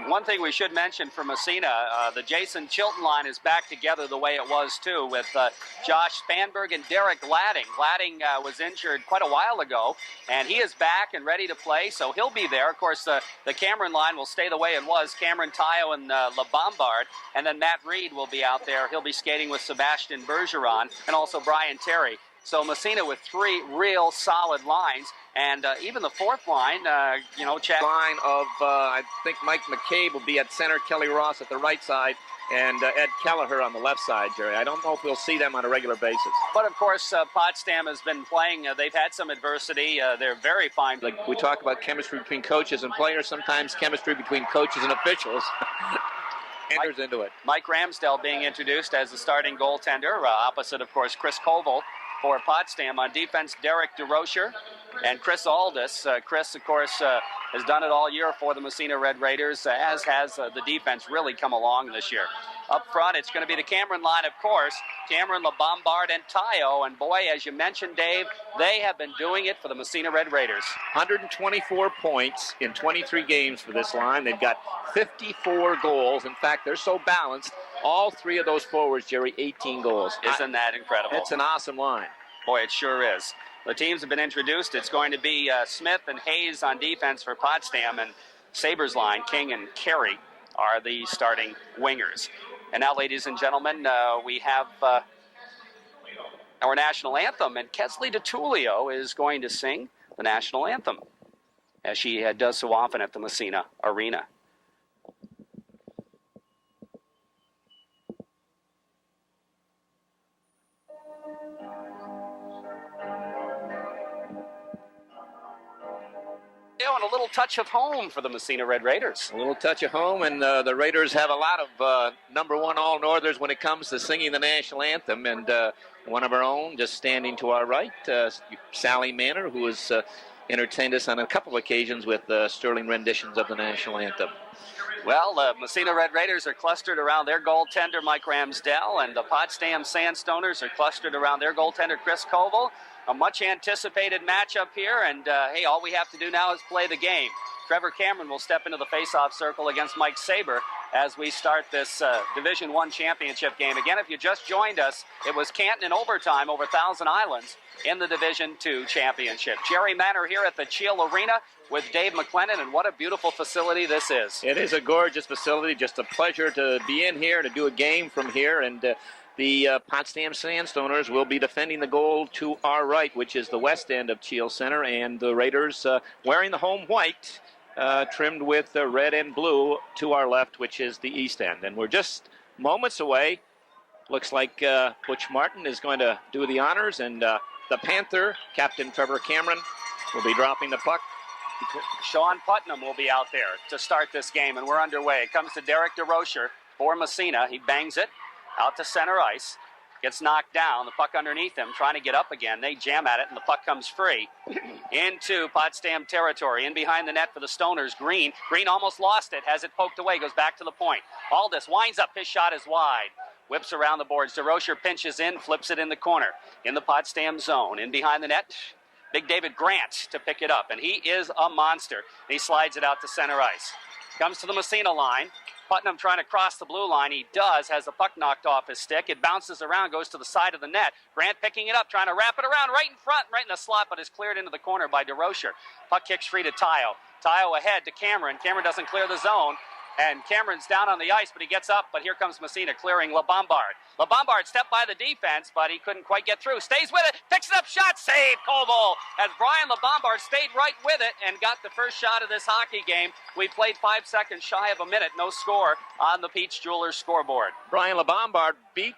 One thing we should mention for Massena, the Jason Chilton line is back together the way it was, too, with Josh Spanberg and Derek Gladding. Gladding was injured quite a while ago, and he is back and ready to play, so he'll be there. Of course, the Cameron line will stay the way it was, Cameron Tayo and Le Bombard, and then Matt Reed will be out there. He'll be skating with Sebastian Bergeron and also Brian Terry. So Massena with three real solid lines, and even the fourth line, Chad. Line of, I think Mike McCabe will be at center, Kelly Ross at the right side, and Ed Kelleher on the left side, Jerry. I don't know if we'll see them on a regular basis. But, of course, Potsdam has been playing. They've had some adversity. They're very fine. Like we talk about chemistry between coaches and players, sometimes chemistry between coaches and officials enters into it. Mike Ramsdell being introduced as the starting goaltender, opposite, of course, Chris Koval for Potsdam. On defense, Derek DeRocher and Chris Aldis. Chris, of course, has done it all year for the Massena Red Raiders, as has the defense really come along this year. Up front, it's going to be the Cameron line, of course. Cameron, LeBombard, and Tayo. And, boy, as you mentioned, Dave, they have been doing it for the Massena Red Raiders. 124 points in 23 games for this line. They've got 54 goals. In fact, they're so balanced. All three of those forwards, Jerry, 18 goals. Isn't that incredible? It's an awesome line. Boy, it sure is. The teams have been introduced. It's going to be Smith and Hayes on defense for Potsdam, and Sabres line, King and Carey, are the starting wingers. And now, ladies and gentlemen, we have our national anthem, and Kesley DeTulio is going to sing the national anthem, as she does so often at the Massena Arena. And a little touch of home for the Massena Red Raiders. A little touch of home, and the Raiders have a lot of number one All-Northers when it comes to singing the national anthem. And one of our own, just standing to our right, Sally Manor, who has entertained us on a couple of occasions with sterling renditions of the national anthem. Well, the Massena Red Raiders are clustered around their goaltender, Mike Ramsdell, and the Potsdam Sandstoners are clustered around their goaltender, Chris Koval. A much-anticipated matchup here, and, hey, all we have to do now is play the game. Trevor Cameron will step into the face-off circle against Mike Saber as we start this Division I championship game. Again, if you just joined us, it was Canton in overtime over Thousand Islands in the Division II championship. Jerry Manor here at the Cheel Arena with Dave McLennan, and what a beautiful facility this is. It is a gorgeous facility. Just a pleasure to be in here, to do a game from here, and the Potsdam Sandstoners will be defending the goal to our right, which is the west end of Cheel Center, and the Raiders wearing the home white, trimmed with red and blue to our left, which is the east end. And we're just moments away. Looks like Butch Martin is going to do the honors, and the Panther, Captain Trevor Cameron, will be dropping the puck. Sean Putnam will be out there to start this game, and we're underway. It comes to Derek DeRocher for Massena. He bangs it out to center ice, gets knocked down, the puck underneath him, trying to get up again. They jam at it, and the puck comes free into Potsdam territory. In behind the net for the Stoners, Green. Green almost lost it, has it poked away, goes back to the point. Aldis winds up, his shot is wide. Whips around the boards. DeRocher pinches in, flips it in the corner. In the Potsdam zone. In behind the net, Big David Grant to pick it up, and he is a monster. He slides it out to center ice. Comes to the Massena line. Putnam trying to cross the blue line. He does, has the puck knocked off his stick. It bounces around, goes to the side of the net. Grant picking it up, trying to wrap it around right in front, right in the slot, but is cleared into the corner by DeRocher. Puck kicks free to Tayo. Tayo ahead to Cameron. Cameron doesn't clear the zone. And Cameron's down on the ice, but he gets up. But here comes Massena clearing LeBombard. LeBombard stepped by the defense, but he couldn't quite get through. Stays with it, picks it up, shot, save, Koval. As Brian LeBombard stayed right with it and got the first shot of this hockey game. We played 5 seconds shy of a minute. No score on the Peach Jewelers scoreboard. Brian LeBombard beat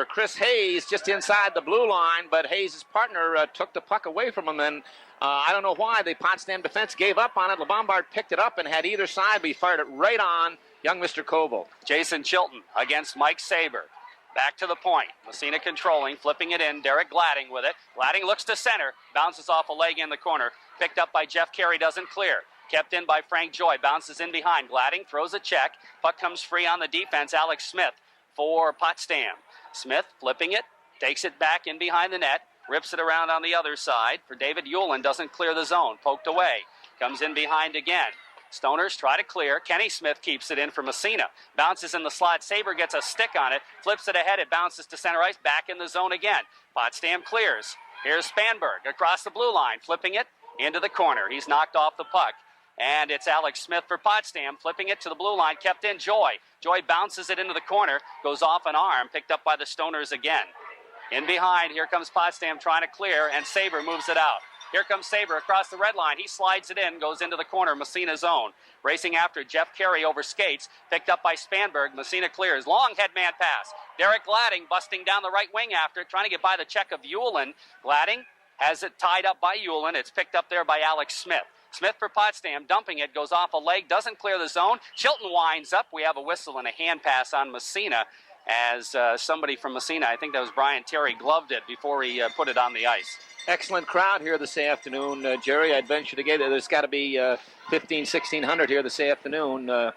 Chris Hayes just inside the blue line, but Hayes' partner took the puck away from him, and I don't know why the Potsdam defense gave up on it. LeBombard picked it up and had either side, but he fired it right on young Mr. Koval. Jason Chilton against Mike Saber. Back to the point. Massena controlling, flipping it in. Derek Gladding with it. Gladding looks to center. Bounces off a leg in the corner. Picked up by Jeff Carey, doesn't clear. Kept in by Frank Joy. Bounces in behind. Gladding throws a check. Puck comes free on the defense. Alex Smith for Potsdam. Smith flipping it. Takes it back in behind the net. Rips it around on the other side for David Hewlin. Doesn't clear the zone. Poked away. Comes in behind again. Stoners try to clear. Kenny Smith keeps it in for Massena. Bounces in the slot. Saber gets a stick on it. Flips it ahead. It bounces to center ice. Back in the zone again. Potsdam clears. Here's Spanberg across the blue line. Flipping it into the corner. He's knocked off the puck. And it's Alex Smith for Potsdam. Flipping it to the blue line. Kept in Joy. Joy bounces it into the corner. Goes off an arm. Picked up by the Stoners again. In behind. Here comes Potsdam trying to clear. And Saber moves it out. Here comes Saber across the red line. He slides it in, goes into the corner, Massena's own. Racing after Jeff Carey over skates, picked up by Spanberg. Massena clears. Long headman pass. Derek Gladding busting down the right wing after it, trying to get by the check of Hewlin. Gladding has it tied up by Hewlin. It's picked up there by Alex Smith. Smith for Potsdam, dumping it, goes off a leg, doesn't clear the zone. Chilton winds up. We have a whistle and a hand pass on Massena as somebody from Massena, I think that was Brian Terry, gloved it before he put it on the ice. Excellent crowd here this afternoon, Jerry. I'd venture to get there's got to be 1,600 here this afternoon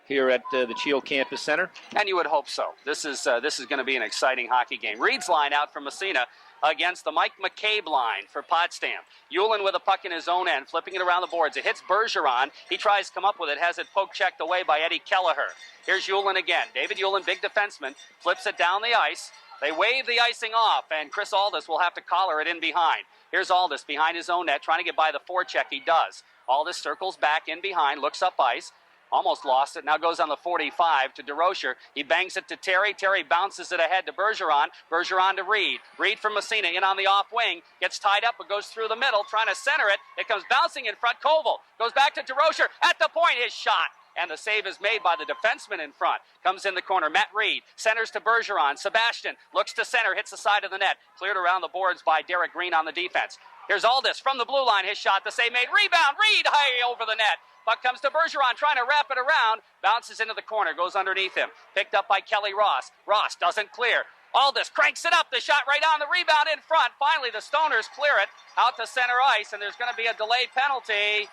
here at the Cheel Campus Center. And you would hope so. This is going to be an exciting hockey game. Reed's line out for Massena against the Mike McCabe line for Potsdam. Hewlin with a puck in his own end, flipping it around the boards. It hits Bergeron. He tries to come up with it, has it poke-checked away by Eddie Kelleher. Here's Hewlin again. David Hewlin, big defenseman, flips it down the ice. They wave the icing off, and Chris Aldis will have to collar it in behind. Here's Aldis behind his own net, trying to get by the forecheck. He does. Aldis circles back in behind, looks up ice. Almost lost it. Now goes on the 45 to DeRocher. He bangs it to Terry. Terry bounces it ahead to Bergeron. Bergeron to Reed. Reed from Massena in on the off wing. Gets tied up but goes through the middle, trying to center it. It comes bouncing in front. Koval goes back to DeRocher. At the point, his shot. And the save is made by the defenseman in front. Comes in the corner. Matt Reed centers to Bergeron. Sebastian looks to center, hits the side of the net. Cleared around the boards by Derek Green on the defense. Here's Aldis from the blue line. His shot, the save made. Rebound. Reed high over the net. Puck comes to Bergeron, trying to wrap it around. Bounces into the corner, goes underneath him. Picked up by Kelly Ross. Ross doesn't clear. Aldis cranks it up. The shot right on the rebound in front. Finally, the Stoners clear it out to center ice, and there's going to be a delay penalty.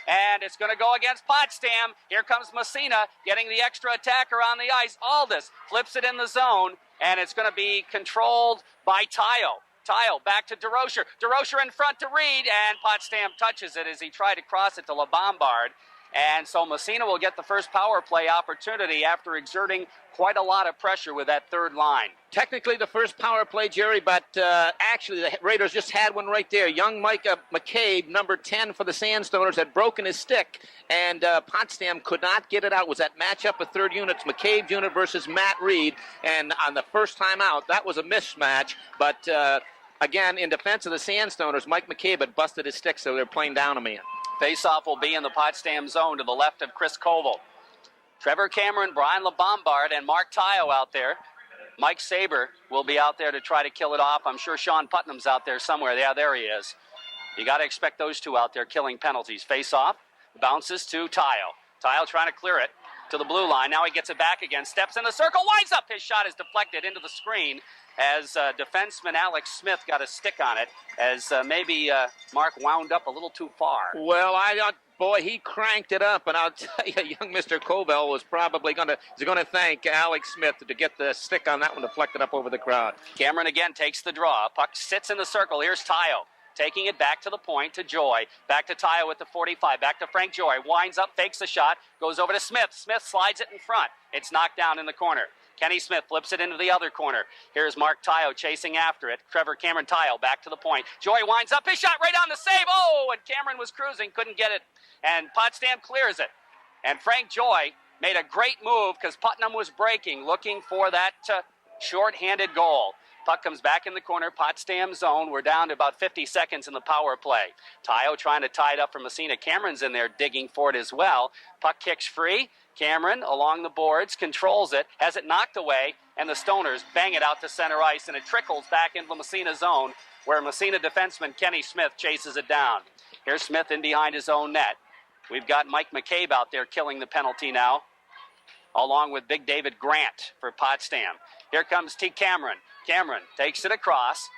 And it's going to go against Potsdam. Here comes Massena getting the extra attacker on the ice. Aldis flips it in the zone, and it's going to be controlled by Tayo. Tayo back to DeRocher. DeRocher in front to Reed, and Potsdam touches it as he tried to cross it to LeBombard. And so Massena will get the first power play opportunity after exerting quite a lot of pressure with that third line. Technically the first power play, Jerry, but actually the Raiders just had one right there. Young Mike McCabe, number 10 for the Sandstoners, had broken his stick, and Potsdam could not get it out. It was that matchup of third units, McCabe's unit versus Matt Reed, and on the first time out, that was a mismatch, but again, in defense of the Sandstoners, Mike McCabe had busted his stick, so they're playing down a man. Faceoff will be in the Potsdam zone to the left of Chris Koval. Trevor Cameron, Brian LeBombard, and Mark Tayo out there. Mike Saber will be out there to try to kill it off. I'm sure Sean Putnam's out there somewhere. Yeah, there he is. You got to expect those two out there killing penalties. Faceoff, bounces to Tayo. Tayo trying to clear it to the blue line. Now he gets it back again. Steps in the circle, winds up. His shot is deflected into the screen as defenseman Alex Smith got a stick on it, as maybe Mark wound up a little too far. Well, boy, he cranked it up, and I'll tell you, young Mr. Koval was probably going to thank Alex Smith to get the stick on that one deflected up over the crowd. Cameron again takes the draw. Puck sits in the circle. Here's Tayo. Taking it back to the point to Joy. Back to Tayo with the 45. Back to Frank Joy. Winds up, fakes the shot. Goes over to Smith. Smith slides it in front. It's knocked down in the corner. Kenny Smith flips it into the other corner. Here's Mark Tayo chasing after it. Trevor Cameron Tayo back to the point. Joy winds up. His shot right on the save. Oh, and Cameron was cruising. Couldn't get it. And Potsdam clears it. And Frank Joy made a great move because Putnam was breaking, looking for that short-handed goal. Puck comes back in the corner, Potsdam zone. We're down to about 50 seconds in the power play. Tayo trying to tie it up for Massena. Cameron's in there digging for it as well. Puck kicks free. Cameron along the boards, controls it, has it knocked away, and the Stoners bang it out to center ice, and it trickles back into the Massena zone where Massena defenseman Kenny Smith chases it down. Here's Smith in behind his own net. We've got Mike McCabe out there killing the penalty now, along with Big David Grant for Potsdam. Here comes T. Cameron. Cameron takes it across.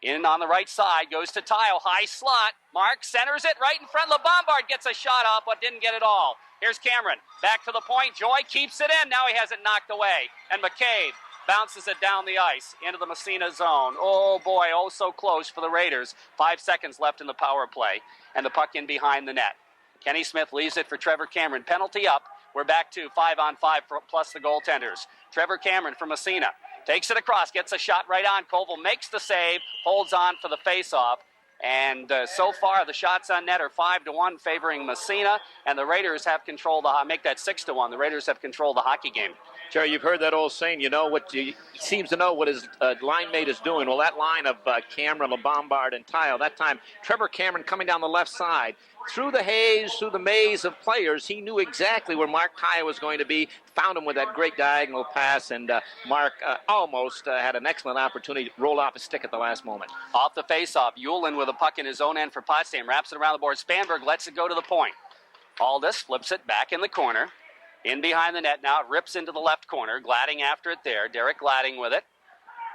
In on the right side, goes to Tayo, high slot. Mark centers it right in front. LeBombard gets a shot off, but didn't get it all. Here's Cameron, back to the point. Joy keeps it in. Now he has it knocked away. And McCabe bounces it down the ice into the Massena zone. Oh, boy, oh, so close for the Raiders. 5 seconds left in the power play. And the puck in behind the net. Kenny Smith leaves it for Trevor Cameron. Penalty up. We're back to 5-on-5 plus the goaltenders. Trevor Cameron from Massena takes it across, gets a shot right on. Koval makes the save, holds on for the faceoff. And so far, the shots on net are 5-1 favoring Massena, and the Raiders have controlled make that 6-1. The Raiders have controlled the hockey game. Jerry, you've heard that old saying, you know what, he seems to know what his line mate is doing. Well, that line of Cameron, LeBombard, and Tile, that time, Trevor Cameron coming down the left side. Through the haze, through the maze of players, he knew exactly where Mark Tile was going to be, found him with that great diagonal pass, and Mark almost had an excellent opportunity to roll off his stick at the last moment. Off the faceoff, Yulin with a puck in his own end for Potsdam, wraps it around the board. Spanberg lets it go to the point. Aldis flips it back in the corner. In behind the net now, it rips into the left corner. Gladding after it there. Derek Gladding with it.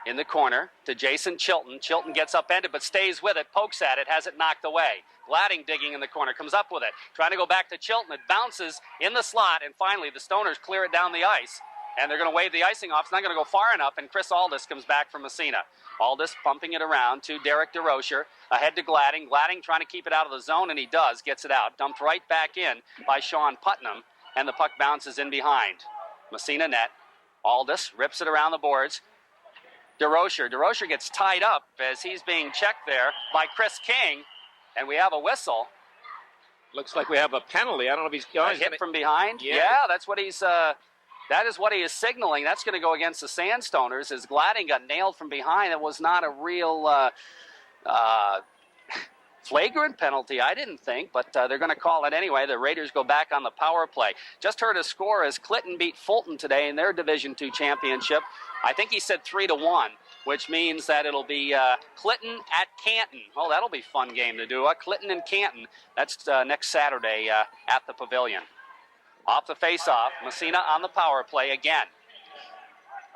In the corner to Jason Chilton. Chilton gets upended but stays with it, pokes at it, has it knocked away. Gladding digging in the corner, comes up with it. Trying to go back to Chilton. It bounces in the slot, and finally the Stoners clear it down the ice. And they're going to wave the icing off. It's not going to go far enough, and Chris Aldis comes back from Massena. Aldis pumping it around to Derek DeRocher. Ahead to Gladding. Gladding trying to keep it out of the zone, and he does. Gets it out. Dumped right back in by Sean Putnam, and the puck bounces in behind. Massena net. Aldis rips it around the boards. DeRocher. DeRocher gets tied up as he's being checked there by Chris King, and we have a whistle. Looks like we have a penalty. I don't know if he's going. Hit from behind? Yeah, that's what he's... that is what he is signaling. That's going to go against the Sandstoners as Gladding got nailed from behind. It was not a real flagrant penalty, I didn't think, but they're going to call it anyway. The Raiders go back on the power play. Just heard a score as Clinton beat Fulton today in their Division II championship. I think he said 3-1, which means that it'll be Clinton at Canton. Oh, that'll be a fun game to do. Clinton and Canton. That's next Saturday at the Pavilion. Off the face-off, Massena on the power play again.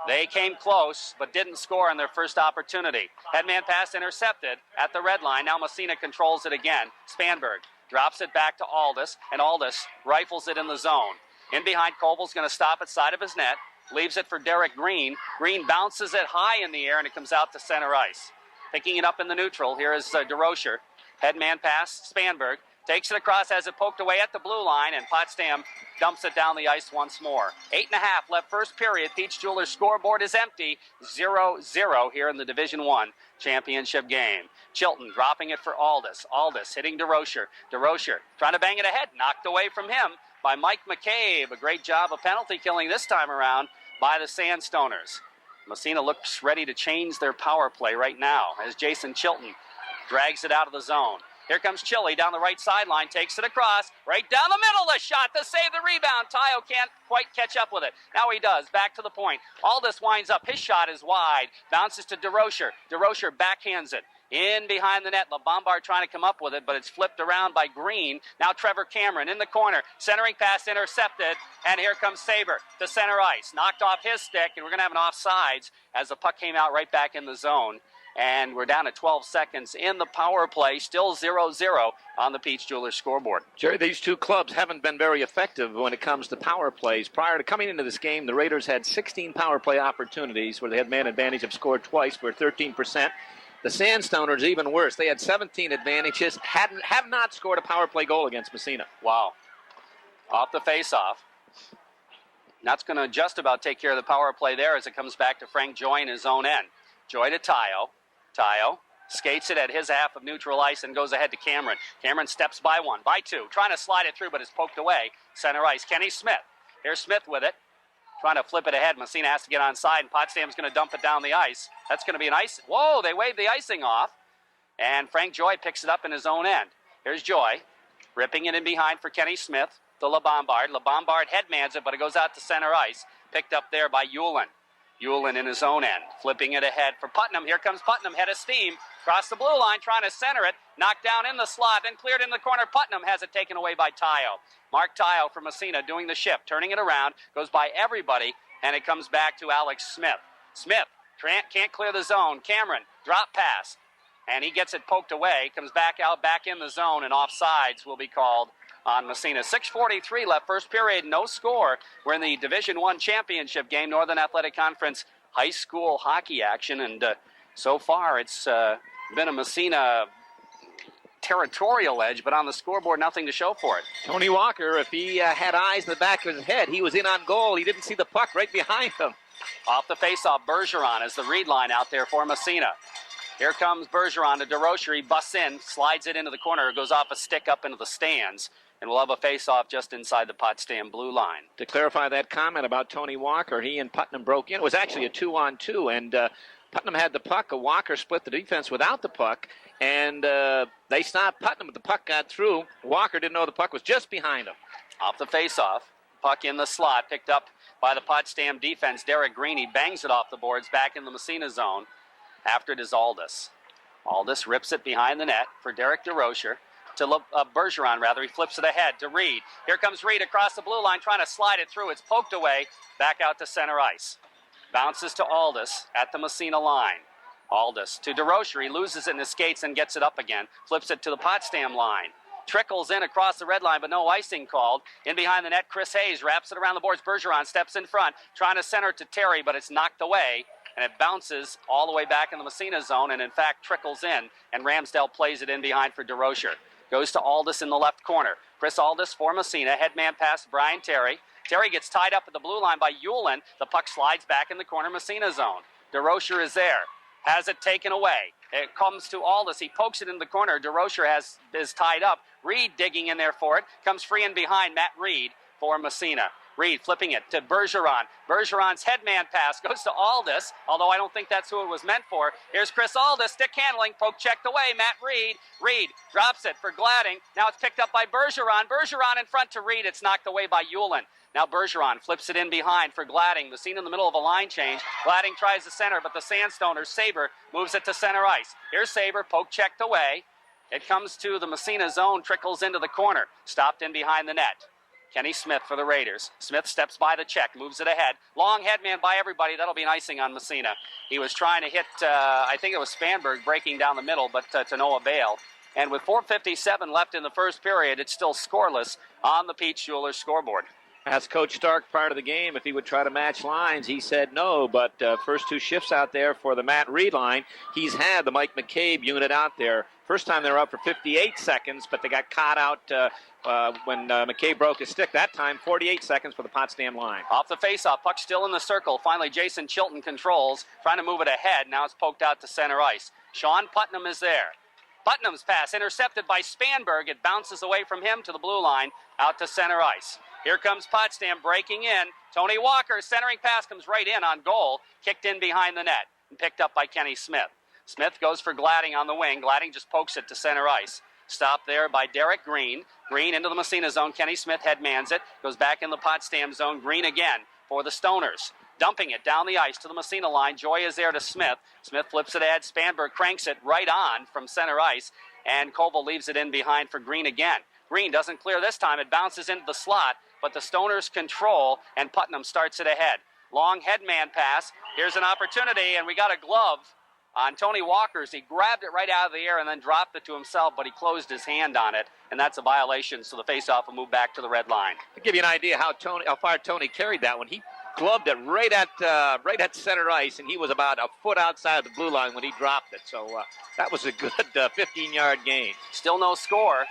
They came close, but didn't score on their first opportunity. Headman pass intercepted at the red line. Now Massena controls it again. Spanberg drops it back to Aldis, and Aldis rifles it in the zone. In behind, Koval's going to stop at side of his net. Leaves it for Derek Green. Green bounces it high in the air, and it comes out to center ice. Picking it up in the neutral, here is DeRocher. Headman pass, Spanberg. Takes it across, has it poked away at the blue line, and Potsdam dumps it down the ice once more. 8.5 left first period. Peach Jewelers scoreboard is empty. 0-0 here in the Division I championship game. Chilton dropping it for Aldis. Aldis hitting DeRocher. DeRocher trying to bang it ahead. Knocked away from him by Mike McCabe. A great job of penalty killing this time around by the Sandstoners. Massena looks ready to change their power play right now as Jason Chilton drags it out of the zone. Here comes Chili down the right sideline, takes it across, right down the middle, the shot to save the rebound. Tayo can't quite catch up with it. Now he does, back to the point. Aldis winds up, his shot is wide, bounces to DeRocher. DeRocher backhands it. In behind the net, LeBombard trying to come up with it, but it's flipped around by Green. Now Trevor Cameron in the corner, centering pass intercepted, and here comes Saber to center ice. Knocked off his stick, and we're going to have an offsides as the puck came out right back in the zone. And we're down to 12 seconds in the power play, still 0-0 on the Peach Jewelers scoreboard. Jerry, these two clubs haven't been very effective when it comes to power plays. Prior to coming into this game, the Raiders had 16 power play opportunities where they had man advantage, have scored twice for 13%. The Sandstoners even worse. They had 17 advantages, have not scored a power play goal against Massena. Wow. Off the face-off. That's going to just about take care of the power play there as it comes back to Frank Joy in his own end. Joy to Tayo. Tayo skates it at his half of neutral ice and goes ahead to Cameron. Cameron steps by one, by two, trying to slide it through, but it's poked away. Center ice, Kenny Smith. Here's Smith with it, trying to flip it ahead. Massena has to get on side, and Potsdam's going to dump it down the ice. That's going to be an ice. Whoa, they waved the icing off, and Frank Joy picks it up in his own end. Here's Joy, ripping it in behind for Kenny Smith to LeBombard. LeBombard headmans it, but it goes out to center ice. Picked up there by Yulin. Yulin in his own end, flipping it ahead for Putnam. Here comes Putnam, head of steam, across the blue line, trying to center it, knocked down in the slot, then cleared in the corner. Putnam has it taken away by Tayo. Mark Tayo from Massena doing the shift, turning it around, goes by everybody, and it comes back to Alex Smith. Smith can't clear the zone. Cameron, drop pass, and he gets it poked away, comes back out, back in the zone, and offsides will be called on Massena. 6:43 left, first period, no score. We're in the Division I championship game, Northern Athletic Conference high school hockey action, and so far it's been a Massena territorial edge, but on the scoreboard, nothing to show for it. Tony Walker, if he had eyes in the back of his head, he was in on goal. He didn't see the puck right behind him. Off the faceoff, Bergeron is the read line out there for Massena. Here comes Bergeron to DeRocher. He busts in, slides it into the corner, goes off a stick up into the stands, and we'll have a face-off just inside the Potsdam blue line. To clarify that comment about Tony Walker, he and Putnam broke in. It was actually a 2-on-2, and Putnam had the puck. Walker split the defense without the puck, and they stopped Putnam, but the puck got through. Walker didn't know the puck was just behind him. Off the face-off, puck in the slot, picked up by the Potsdam defense. Derek Green, he bangs it off the boards back in the Massena zone. After it is Aldis. Aldis rips it behind the net for Derek DeRocher. To Bergeron, rather. He flips it ahead to Reed. Here comes Reed across the blue line, trying to slide it through. It's poked away, back out to center ice. Bounces to Aldis at the Massena line. Aldis to DeRocher. He loses it in his skates and gets it up again. Flips it to the Potsdam line. Trickles in across the red line, but no icing called. In behind the net, Chris Hayes wraps it around the boards. Bergeron steps in front, trying to center to Terry, but it's knocked away. And it bounces all the way back in the Massena zone and, in fact, trickles in. And Ramsdale plays it in behind for DeRocher. Goes to Aldis in the left corner. Chris Aldis for Massena. Headman pass to Brian Terry. Terry gets tied up at the blue line by Yulin. The puck slides back in the corner Massena zone. DeRocher is there. Has it taken away. It comes to Aldis. He pokes it in the corner. DeRocher is tied up. Reed digging in there for it. Comes free in behind Matt Reed for Massena. Reed flipping it to Bergeron. Bergeron's headman pass goes to Aldis, although I don't think that's who it was meant for. Here's Chris Aldis, stick handling, poke checked away. Matt Reed. Reed drops it for Gladding. Now it's picked up by Bergeron. Bergeron in front to Reed. It's knocked away by Yulin. Now Bergeron flips it in behind for Gladding. The scene in the middle of a line change. Gladding tries the center, but the Sandstoners, Saber, moves it to center ice. Here's Saber, poke checked away. It comes to the Massena zone, trickles into the corner. Stopped in behind the net. Kenny Smith for the Raiders. Smith steps by the check, moves it ahead. Long headman by everybody. That'll be an icing on Massena. He was trying to hit, I think it was Spanberg breaking down the middle, but to no avail. And with 4:57 left in the first period, it's still scoreless on the Pete Schuler scoreboard. Asked Coach Stark part of the game if he would try to match lines. He said no, but first two shifts out there for the Matt Reed line, he's had the Mike McCabe unit out there. First time they were up for 58 seconds, but they got caught out when McCabe broke his stick. That time, 48 seconds for the Potsdam line. Off the faceoff, puck still in the circle. Finally, Jason Chilton controls, trying to move it ahead. Now it's poked out to center ice. Sean Putnam is there. Putnam's pass intercepted by Spanberg. It bounces away from him to the blue line, out to center ice. Here comes Potsdam breaking in. Tony Walker, centering pass comes right in on goal. Kicked in behind the net and picked up by Kenny Smith. Smith goes for Gladding on the wing. Gladding just pokes it to center ice. Stopped there by Derek Green. Green into the Massena zone. Kenny Smith headmans it. Goes back in the Potsdam zone. Green again for the Stoners. Dumping it down the ice to the Massena line. Joy is there to Smith. Smith flips it ahead. Spanberg cranks it right on from center ice. And Koval leaves it in behind for Green again. Green doesn't clear this time. It bounces into the slot. But the Stoners control, and Putnam starts it ahead. Long headman pass. Here's an opportunity, and we got a glove on Tony Walker's. He grabbed it right out of the air and then dropped it to himself, but he closed his hand on it, and that's a violation, so the faceoff will move back to the red line. To give you an idea how far Tony carried that one, he gloved it right at center ice, and he was about a foot outside the blue line when he dropped it. So that was a good 15-yard gain. Still no score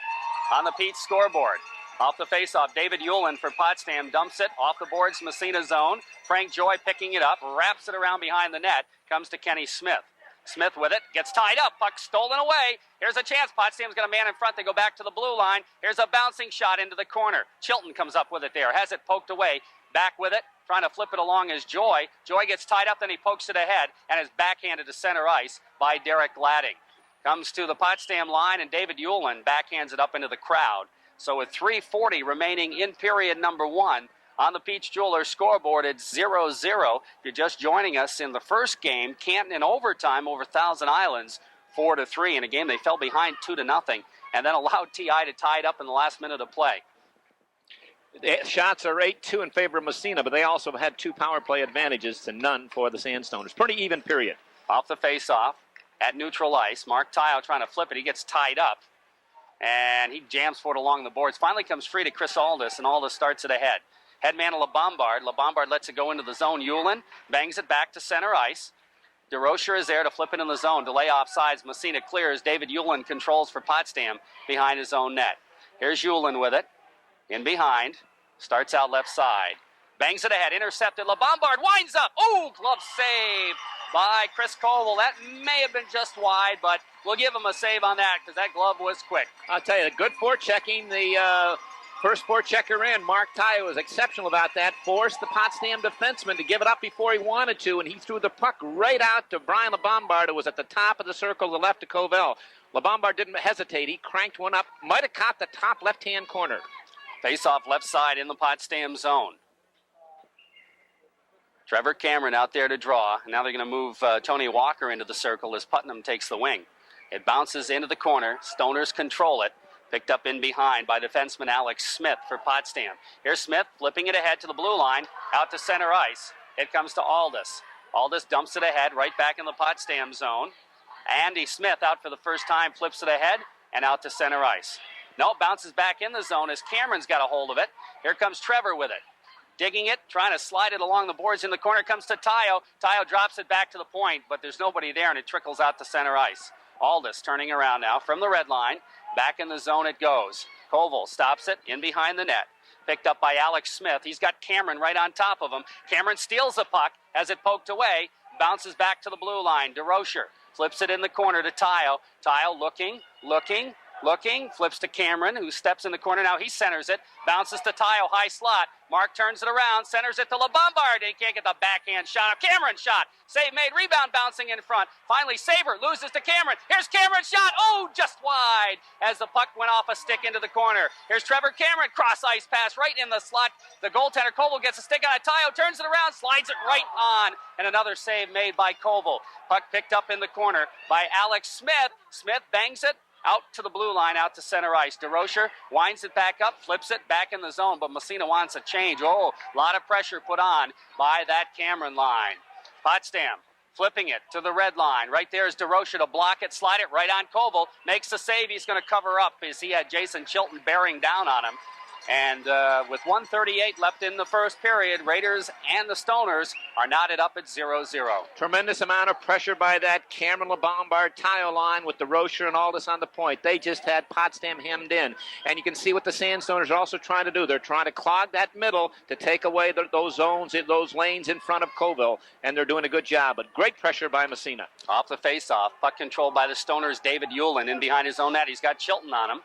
on the Pete scoreboard. Off the faceoff, David Yulin for Potsdam dumps it off the boards, Massena zone. Frank Joy picking it up, wraps it around behind the net, comes to Kenny Smith. Smith with it, gets tied up, puck stolen away. Here's a chance, Potsdam's got a man in front, they go back to the blue line. Here's a bouncing shot into the corner. Chilton comes up with it there, has it poked away, back with it, trying to flip it along is Joy. Joy gets tied up, then he pokes it ahead, and is backhanded to center ice by Derek Gladding. Comes to the Potsdam line, and David Yulin backhands it up into the crowd. So with 3:40 remaining in period number one on the Peach Jewelers scoreboard, it's 0-0. If you're just joining us in the first game, Canton in overtime over Thousand Islands, 4-3 in a game they fell behind 2-0, and then allowed TI to tie it up in the last minute of play. The shots are 8-2 in favor of Massena, but they also had two power play advantages to none for the Sandstoners. Pretty even period. Off the face-off at neutral ice, Mark Tile trying to flip it. He gets tied up. And he jams for it along the boards. Finally comes free to Chris Aldis, and Aldis starts it ahead. Headman to LeBombard. LeBombard lets it go into the zone. Yulin bangs it back to center ice. DeRocher is there to flip it in the zone. Delay offsides. Massena clears. David Ulan controls for Potsdam behind his own net. Here's Ulan with it. In behind. Starts out left side. Bangs it ahead. Intercepted. LeBombard winds up. Oh, glove save by Chris Koval. That may have been just wide, but we'll give him a save on that because that glove was quick. I'll tell you, good forechecking. The first forechecker in, Mark Tye, was exceptional about that. Forced the Potsdam defenseman to give it up before he wanted to, and he threw the puck right out to Brian LeBombard, who was at the top of the circle to the left of Koval. LeBombard didn't hesitate. He cranked one up. Might have caught the top left-hand corner. Face-off left side in the Potsdam zone. Trevor Cameron out there to draw. Now they're going to move Tony Walker into the circle as Putnam takes the wing. It bounces into the corner. Stoners control it. Picked up in behind by defenseman Alex Smith for Potsdam. Here's Smith flipping it ahead to the blue line, out to center ice. It comes to Aldis. Aldis dumps it ahead, right back in the Potsdam zone. Andy Smith out for the first time, flips it ahead and out to center ice. No, bounces back in the zone as Cameron's got a hold of it. Here comes Trevor with it. Digging it, trying to slide it along the boards in the corner. Comes to Tayo. Tayo drops it back to the point, but there's nobody there, and it trickles out to center ice. Aldis turning around now from the red line. Back in the zone it goes. Koval stops it in behind the net. Picked up by Alex Smith. He's got Cameron right on top of him. Cameron steals the puck, has it poked away, bounces back to the blue line. DeRocher flips it in the corner to Tayo. Tayo looking, flips to Cameron, who steps in the corner. Now he centers it, bounces to Tayo, high slot. Mark turns it around, centers it to LeBombard. He can't get the backhand shot. Cameron shot. Save made, rebound bouncing in front. Finally, Saber loses to Cameron. Here's Cameron's shot. Oh, just wide as the puck went off a stick into the corner. Here's Trevor Cameron, cross ice pass right in the slot. The goaltender, Koval, gets a stick on it. Tayo turns it around, slides it right on. And another save made by Koval. Puck picked up in the corner by Alex Smith. Smith bangs it out to the blue line, out to center ice. DeRocher winds it back up, flips it back in the zone, but Massena wants a change. Oh, a lot of pressure put on by that Cameron line. Potsdam flipping it to the red line. Right there is DeRocher to block it, slide it right on Koval. Makes the save. He's going to cover up as he had Jason Chilton bearing down on him. And with 1:38 left in the first period, Raiders and the Stoners are knotted up at 0-0. Tremendous amount of pressure by that Cameron LeBombard tile line with DeRocher and Aldis on the point. They just had Potsdam hemmed in. And you can see what the Sandstoners are also trying to do. They're trying to clog that middle to take away those zones, those lanes in front of Koval. And they're doing a good job. But great pressure by Massena. Off the face-off, puck controlled by the Stoners, David Ulan in behind his own net. He's got Chilton on him.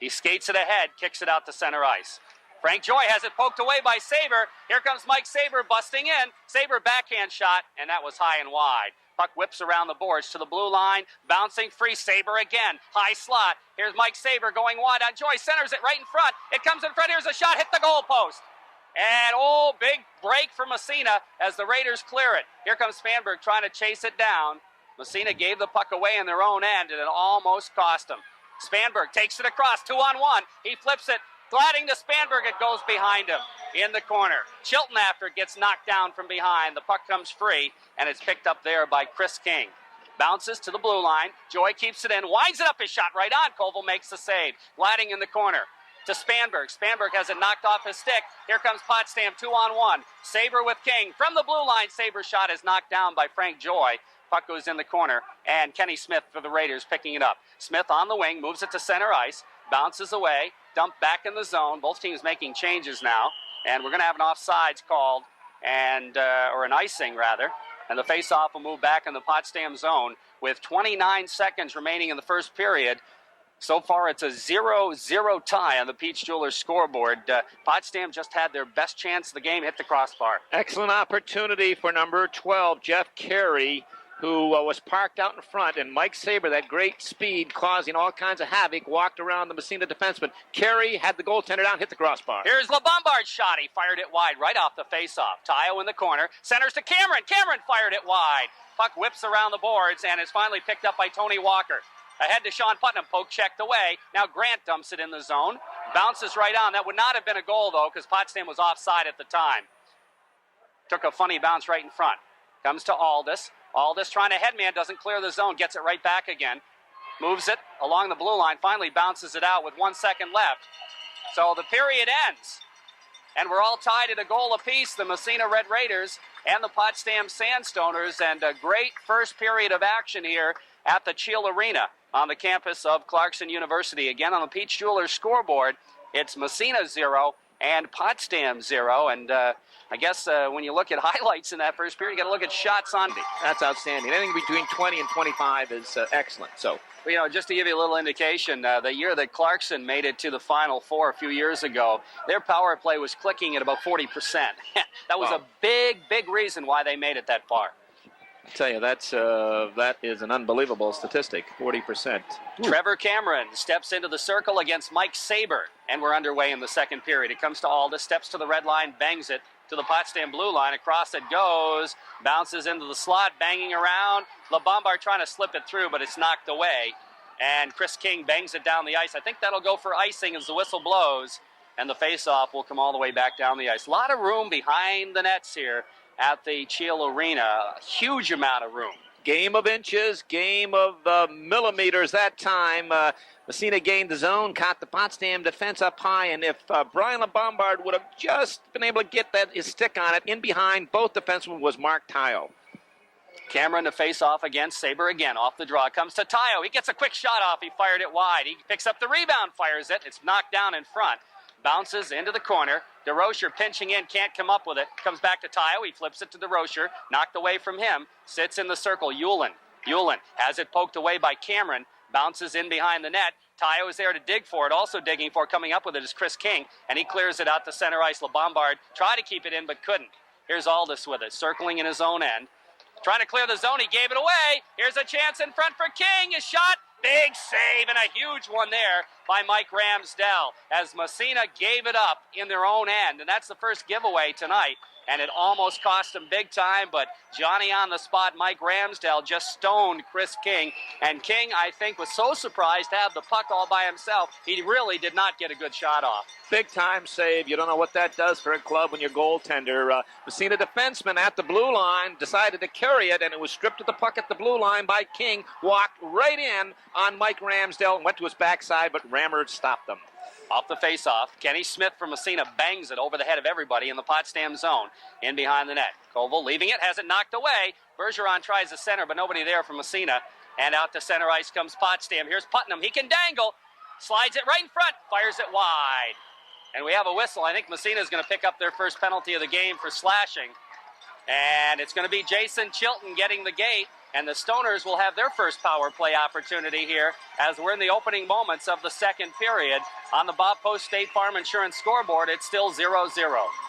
He skates it ahead, kicks it out to center ice. Frank Joy has it poked away by Saber. Here comes Mike Saber busting in. Saber backhand shot, and that was high and wide. Puck whips around the boards to the blue line, bouncing free. Saber again, high slot. Here's Mike Saber going wide on Joy, centers it right in front. It comes in front, here's a shot, hit the goal post. And big break for Massena as the Raiders clear it. Here comes Spanberg trying to chase it down. Massena gave the puck away in their own end, and it almost cost them. Spanberg takes it across, 2-on-1. He flips it, gliding to Spanberg. It goes behind him in the corner. Chilton after it gets knocked down from behind. The puck comes free, and it's picked up there by Chris King. Bounces to the blue line. Joy keeps it in, winds it up, his shot right on. Koval makes the save, gliding in the corner to Spanberg. Spanberg has it knocked off his stick. Here comes Potsdam, 2-on-1. Saber with King. From the blue line, Saber's shot is knocked down by Frank Joy. Puck goes in the corner, and Kenny Smith for the Raiders picking it up. Smith on the wing, moves it to center ice, bounces away, dumped back in the zone. Both teams making changes now, and we're going to have an offsides called, or an icing rather, and the faceoff will move back in the Potsdam zone with 29 seconds remaining in the first period. So far, it's a 0-0 tie on the Peach Jewelers scoreboard. Potsdam just had their best chance of the game, hit the crossbar. Excellent opportunity for number 12, Jeff Carey, who was parked out in front, and Mike Saber, that great speed, causing all kinds of havoc, walked around the Massena defenseman. Carey had the goaltender down, hit the crossbar. Here's LeBombard's shot. He fired it wide right off the faceoff. Tayo in the corner, centers to Cameron. Cameron fired it wide. Puck whips around the boards and is finally picked up by Tony Walker. Ahead to Sean Putnam, poke checked away. Now Grant dumps it in the zone. Bounces right on. That would not have been a goal, though, because Potsdam was offside at the time. Took a funny bounce right in front. Comes to Aldis. Aldis trying to headman, doesn't clear the zone, gets it right back again. Moves it along the blue line, finally bounces it out with 1 second left. So the period ends. And we're all tied at a goal apiece, the Massena Red Raiders and the Potsdam Sandstoners. And a great first period of action here at the Cheel Arena on the campus of Clarkson University. Again, on the Peach Jewelers scoreboard, it's Massena 0 and Potsdam 0. And I guess when you look at highlights in that first period, you got to look at shots on. That's outstanding. Anything between 20 and 25 is excellent. So, you know, just to give you a little indication, the year that Clarkson made it to the Final Four a few years ago, their power play was clicking at about 40%. That was a big, big reason why they made it that far. I tell you, that is an unbelievable statistic, 40%. Trevor Cameron steps into the circle against Mike Saber, and we're underway in the second period. It comes to Aldous, steps to the red line, bangs it to the Potsdam blue line. Across it goes, bounces into the slot, banging around. LeBombard trying to slip it through, but it's knocked away. And Chris King bangs it down the ice. I think that'll go for icing as the whistle blows, and the face-off will come all the way back down the ice. A lot of room behind the nets here at the Cheel Arena. A huge amount of room. Game of inches, game of millimeters that time. Massena gained the zone, caught the Potsdam defense up high, and if Brian LeBombard would have just been able to get his stick on it, in behind both defensemen was Mark Tile. Cameron to face off against Saber again. Off the draw comes to Tayo. He gets a quick shot off. He fired it wide. He picks up the rebound, fires it. It's knocked down in front. Bounces into the corner. DeRocher pinching in, can't come up with it. Comes back to Tayo. He flips it to DeRocher. Knocked away from him. Sits in the circle. Yulin has it poked away by Cameron. Bounces in behind the net. Tayo is there to dig for it. Also digging for it. Coming up with it is Chris King. And he clears it out to center ice. LeBombard tried to keep it in but couldn't. Here's Aldous with it. Circling in his own end. Trying to clear the zone. He gave it away. Here's a chance in front for King. His shot. Big save and a huge one there by Mike Ramsdell as Massena gave it up in their own end. And that's the first giveaway tonight. And it almost cost him big time, but Johnny on the spot, Mike Ramsdell, just stoned Chris King. And King, I think, was so surprised to have the puck all by himself, he really did not get a good shot off. Big time save. You don't know what that does for a club when your goaltender. Massena defenseman at the blue line decided to carry it, and it was stripped of the puck at the blue line by King. Walked right in on Mike Ramsdell and went to his backside, but Rammer stopped them. Off the face-off, Kenny Smith from Massena bangs it over the head of everybody in the Potsdam zone. In behind the net. Koval leaving it, has it knocked away. Bergeron tries the center, but nobody there from Massena. And out to center ice comes Potsdam. Here's Putnam. He can dangle. Slides it right in front. Fires it wide. And we have a whistle. I think Massena is going to pick up their first penalty of the game for slashing. And it's going to be Jason Chilton getting the gate. And the Stoners will have their first power play opportunity here as we're in the opening moments of the second period. On the Bob Post State Farm Insurance scoreboard, it's still 0-0.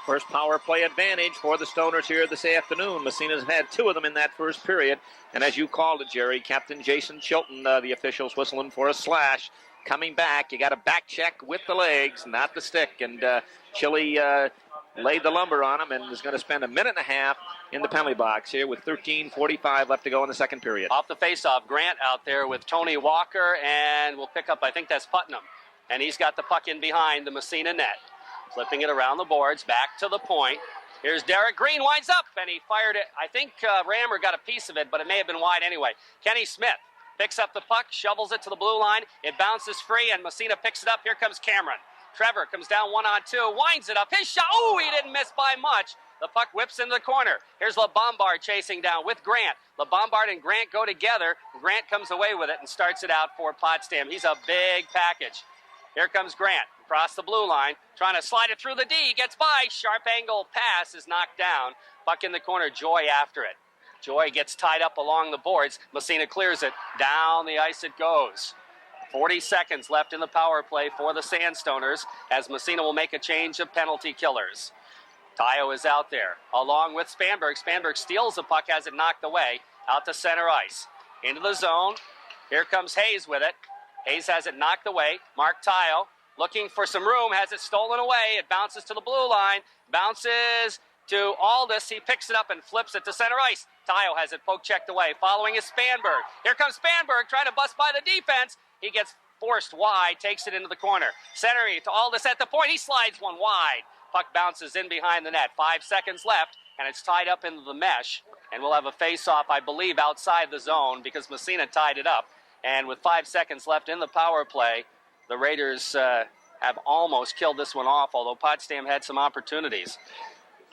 First power play advantage for the Stoners here this afternoon. Massena's had two of them in that first period. And as you called it, Jerry, Captain Jason Chilton, the officials whistling for a slash. Coming back, you got a back check with the legs, not the stick. And Chile laid the lumber on him and is going to spend a minute and a half in the penalty box here with 13:45 left to go in the second period. Off the faceoff, Grant out there with Tony Walker, and we'll pick up, I think that's Putnam. And he's got the puck in behind the Massena net. Flipping it around the boards, back to the point. Here's Derek Green, winds up, and he fired it. I think Rammer got a piece of it, but it may have been wide anyway. Kenny Smith picks up the puck, shovels it to the blue line. It bounces free, and Massena picks it up. Here comes Cameron. Trevor comes down 1-on-2, winds it up. His shot, he didn't miss by much. The puck whips into the corner. Here's LeBombard chasing down with Grant. LeBombard and Grant go together. Grant comes away with it and starts it out for Potsdam. He's a big package. Here comes Grant across the blue line, trying to slide it through the D. He gets by. Sharp angle pass is knocked down. Puck in the corner, Joy after it. Joy gets tied up along the boards. Massena clears it. Down the ice it goes. 40 seconds left in the power play for the Sandstoners as Massena will make a change of penalty killers. Tayo is out there along with Spanberg. Spanberg steals the puck, has it knocked away out to center ice. Into the zone. Here comes Hayes with it. Hayes has it knocked away. Mark Tayo looking for some room, has it stolen away. It bounces to the blue line. Bounces to Aldous. He picks it up and flips it to center ice. Tayo has it poke checked away. Following is Spanberg. Here comes Spanberg trying to bust by the defense. He gets forced wide, takes it into the corner. Centering to Aldous at the point. He slides one wide. Puck bounces in behind the net. 5 seconds left, and it's tied up into the mesh. And we'll have a face-off, I believe, outside the zone because Massena tied it up. And with 5 seconds left in the power play, the Raiders have almost killed this one off, although Potsdam had some opportunities.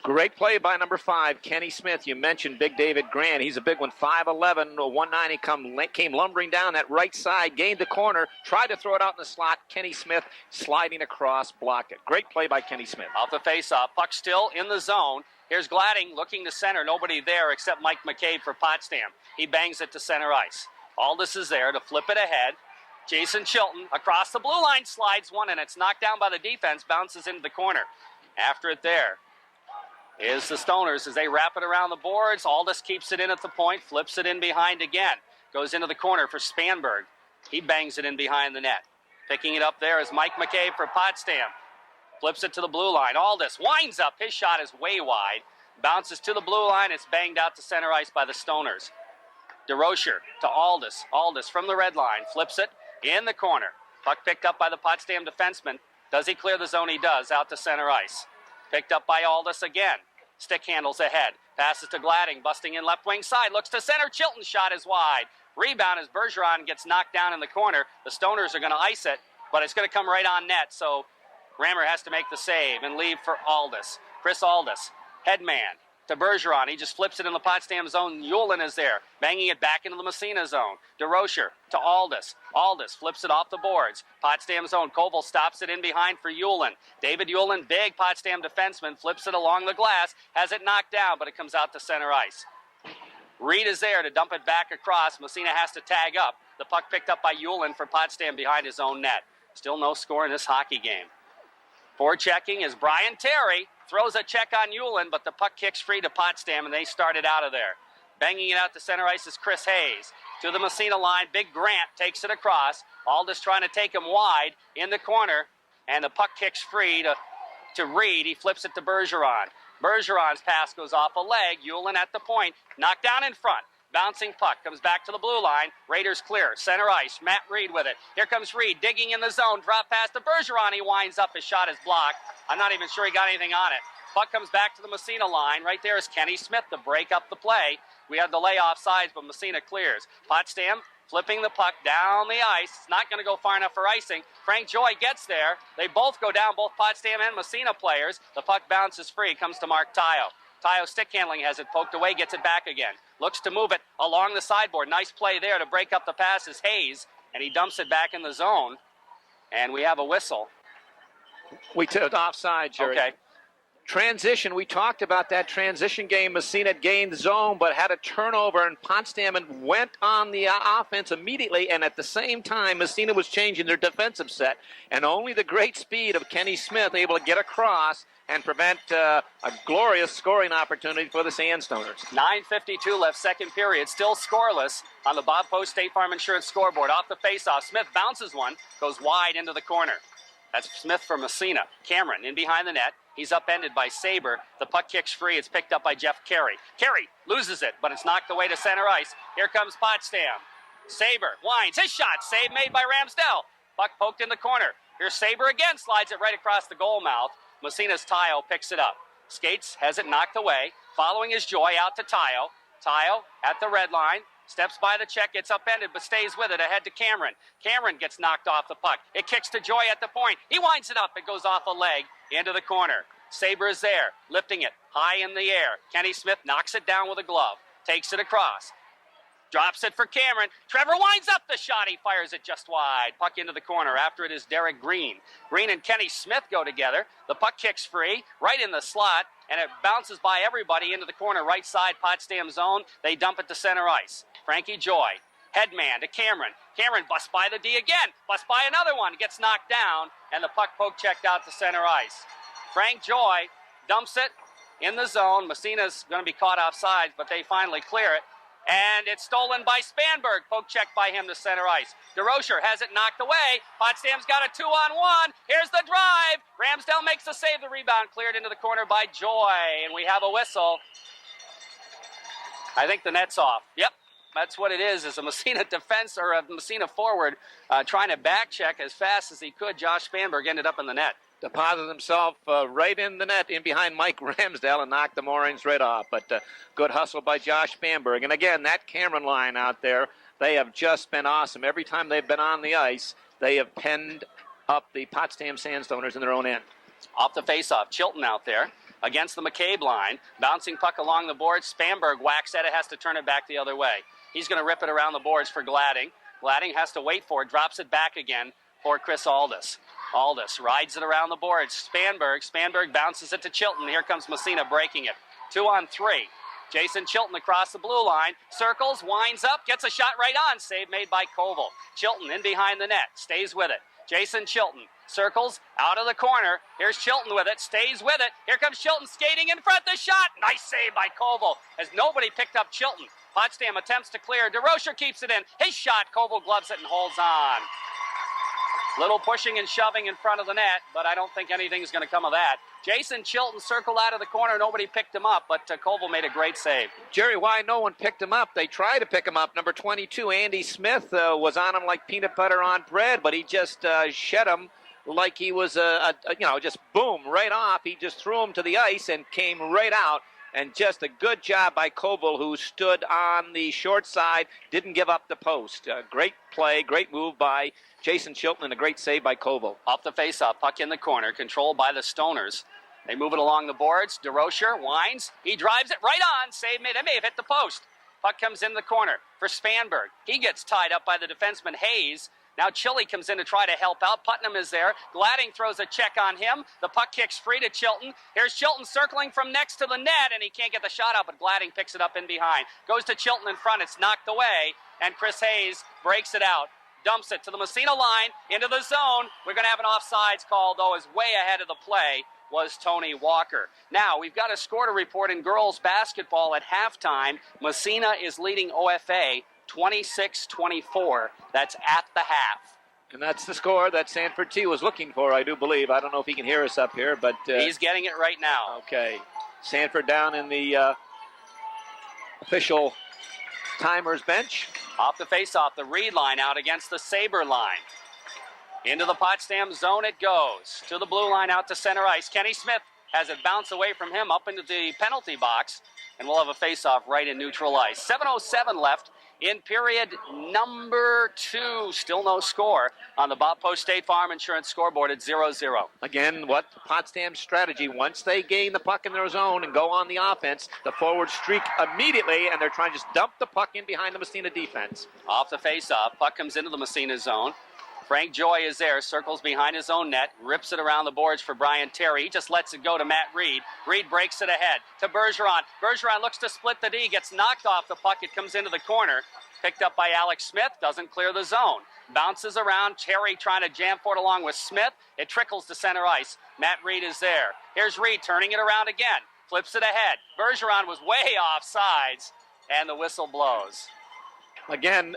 Great play by number 5, Kenny Smith. You mentioned Big David Grant. He's a big one, 5'11", 190, came lumbering down that right side, gained the corner, tried to throw it out in the slot. Kenny Smith sliding across, blocked it. Great play by Kenny Smith. Off the face-off, puck still in the zone. Here's Gladding looking to center. Nobody there except Mike McCabe for Potsdam. He bangs it to center ice. Aldis is there to flip it ahead. Jason Chilton across the blue line slides one, and it's knocked down by the defense, bounces into the corner. After it there is the Stoners as they wrap it around the boards. Aldis keeps it in at the point, flips it in behind again. Goes into the corner for Spanberg. He bangs it in behind the net. Picking it up there is Mike McCabe for Potsdam. Flips it to the blue line. Aldis winds up. His shot is way wide. Bounces to the blue line. It's banged out to center ice by the Stoners. DeRocher to Aldis. Aldis from the red line. Flips it in the corner. Puck picked up by the Potsdam defenseman. Does he clear the zone? He does. Out to center ice. Picked up by Aldis again. Stick handles ahead. Passes to Gladding. Busting in left wing side. Looks to center. Chilton's shot is wide. Rebound as Bergeron gets knocked down in the corner. The Stoners are going to ice it, but it's going to come right on net. So Rammer has to make the save and leave for Aldis. Chris Aldis, headman to Bergeron. He just flips it in the Potsdam zone. Yulin is there, banging it back into the Massena zone. DeRocher to Aldis. Aldis flips it off the boards. Potsdam zone. Koval stops it in behind for Yulin. David Yulin, big Potsdam defenseman, flips it along the glass, has it knocked down, but it comes out to center ice. Reed is there to dump it back across. Massena has to tag up. The puck picked up by Yulin for Potsdam behind his own net. Still no score in this hockey game. Forechecking is Brian Terry. Throws a check on Yulin, but the puck kicks free to Potsdam, and they started out of there. Banging it out to center ice is Chris Hayes. To the Massena line, Big Grant takes it across. Aldis trying to take him wide in the corner, and the puck kicks free to Reed. He flips it to Bergeron. Bergeron's pass goes off a leg. Yulin at the point. Knocked down in front. Bouncing puck. Comes back to the blue line. Raiders clear. Center ice. Matt Reed with it. Here comes Reed. Digging in the zone. Drop pass to Bergeron. He winds up. His shot is blocked. I'm not even sure he got anything on it. Puck comes back to the Massena line. Right there is Kenny Smith to break up the play. We had the layoff sides, but Massena clears. Potsdam flipping the puck down the ice. It's not going to go far enough for icing. Frank Joy gets there. They both go down, both Potsdam and Massena players. The puck bounces free. Comes to Mark Tayo. Tayo stick handling, has it poked away, gets it back again. Looks to move it along the sideboard. Nice play there to break up the pass is Hayes, and he dumps it back in the zone. And we have a whistle. We took offside, Jerry. Okay. Transition, we talked about that transition game. Massena gained zone, but had a turnover, and Potsdam went on the offense immediately, and at the same time, Massena was changing their defensive set, and only the great speed of Kenny Smith able to get across and prevent a glorious scoring opportunity for the Sandstoners. 9:52 left, second period, still scoreless on the Bob Post State Farm Insurance scoreboard. Off the faceoff, Smith bounces one, goes wide into the corner. That's Smith for Massena. Cameron in behind the net. He's upended by Saber. The puck kicks free. It's picked up by Jeff Carey. Carey loses it, but it's knocked away to center ice. Here comes Potsdam. Saber winds. His shot. Save made by Ramsdell. Puck poked in the corner. Here's Saber again. Slides it right across the goal mouth. Massena's Tayo picks it up. Skates, has it knocked away. Following his Joy out to Tayo. Tayo at the red line. Steps by the check, gets upended, but stays with it ahead to Cameron. Cameron gets knocked off the puck. It kicks to Joy at the point. He winds it up. It goes off a leg into the corner. Saber is there, lifting it high in the air. Kenny Smith knocks it down with a glove. Takes it across. Drops it for Cameron. Trevor winds up the shot. He fires it just wide. Puck into the corner. After it is Derek Green. Green and Kenny Smith go together. The puck kicks free, right in the slot, and it bounces by everybody into the corner, right side Potsdam zone. They dump it to center ice. Frankie Joy, headman to Cameron. Cameron busts by the D again. Busts by another one. Gets knocked down, and the puck poke checked out to center ice. Frank Joy dumps it in the zone. Massena's going to be caught offside, but they finally clear it. And it's stolen by Spanberg. Poke check by him to center ice. DeRocher has it knocked away. Potsdam's got a 2-on-1. Here's the drive. Ramsdell makes the save. The rebound cleared into the corner by Joy. And we have a whistle. I think the net's off. Yep. That's what it is a Massena defense or a Massena forward trying to back check as fast as he could. Josh Spanberg ended up in the net. Deposited himself right in the net, in behind Mike Ramsdell, and knocked the moorings right off. But good hustle by Josh Spanberg. And again, that Cameron line out there, they have just been awesome. Every time they've been on the ice, they have penned up the Potsdam Sandstoners in their own end. Off the faceoff, Chilton out there against the McCabe line. Bouncing puck along the boards. Spanberg whacks at it, has to turn it back the other way. He's going to rip it around the boards for Gladding. Gladding has to wait for it, drops it back again for Chris Aldis. Aldis rides it around the boards. Spanberg bounces it to Chilton. Here comes Massena breaking it. 2-on-3. Jason Chilton across the blue line. Circles, winds up, gets a shot right on. Save made by Koval. Chilton in behind the net. Stays with it. Jason Chilton circles out of the corner. Here's Chilton with it. Stays with it. Here comes Chilton skating in front. The shot. Nice save by Koval as nobody picked up Chilton. Potsdam attempts to clear. DeRocher keeps it in. His shot. Koval gloves it and holds on. Little pushing and shoving in front of the net, but I don't think anything's going to come of that. Jason Chilton circled out of the corner. Nobody picked him up, but Koval made a great save. Jerry, why no one picked him up? They tried to pick him up. Number 22, Andy Smith, was on him like peanut butter on bread, but he just shed him like he was, just boom, right off. He just threw him to the ice and came right out. And just a good job by Koval, who stood on the short side, didn't give up the post. Great play, great move by Jason Chilton, and a great save by Koval. Off the faceoff, puck in the corner, controlled by the Stoners. They move it along the boards. DeRocher winds. He drives it right on. Save made. It may have hit the post. Puck comes in the corner for Spanberg. He gets tied up by the defenseman Hayes. Now Chili comes in to try to help out. Putnam is there. Gladding throws a check on him. The puck kicks free to Chilton. Here's Chilton circling from next to the net, and he can't get the shot out, but Gladding picks it up in behind. Goes to Chilton in front. It's knocked away, and Chris Hayes breaks it out. Dumps it to the Massena line, into the zone. We're going to have an offsides call, though, as way ahead of the play was Tony Walker. Now, we've got a score to report in girls basketball at halftime. Massena is leading OFA 26-24. That's at the half. And that's the score that Sanford T was looking for, I do believe. I don't know if he can hear us up here, but... he's getting it right now. Okay. Sanford down in the official timers bench. Off the faceoff, the Reed line out against the Sabre line. Into the Potsdam zone it goes. To the blue line out to center ice. Kenny Smith has it bounce away from him up into the penalty box. And we'll have a faceoff right in neutral ice. 7:07 left in period number 2. Still no score on the Bob Post State Farm Insurance scoreboard at 0-0. Again, what Potsdam's strategy, once they gain the puck in their zone and go on the offense, the forward streak immediately, and they're trying to just dump the puck in behind the Massena defense. Off the faceoff, puck comes into the Massena zone. Frank Joy is there, circles behind his own net, rips it around the boards for Brian Terry. He just lets it go to Matt Reed. Reed breaks it ahead to Bergeron. Bergeron looks to split the D, gets knocked off the puck. It comes into the corner. Picked up by Alex Smith, doesn't clear the zone. Bounces around, Terry trying to jam for it along with Smith. It trickles to center ice. Matt Reed is there. Here's Reed turning it around again. Flips it ahead. Bergeron was way off sides, and the whistle blows. Again,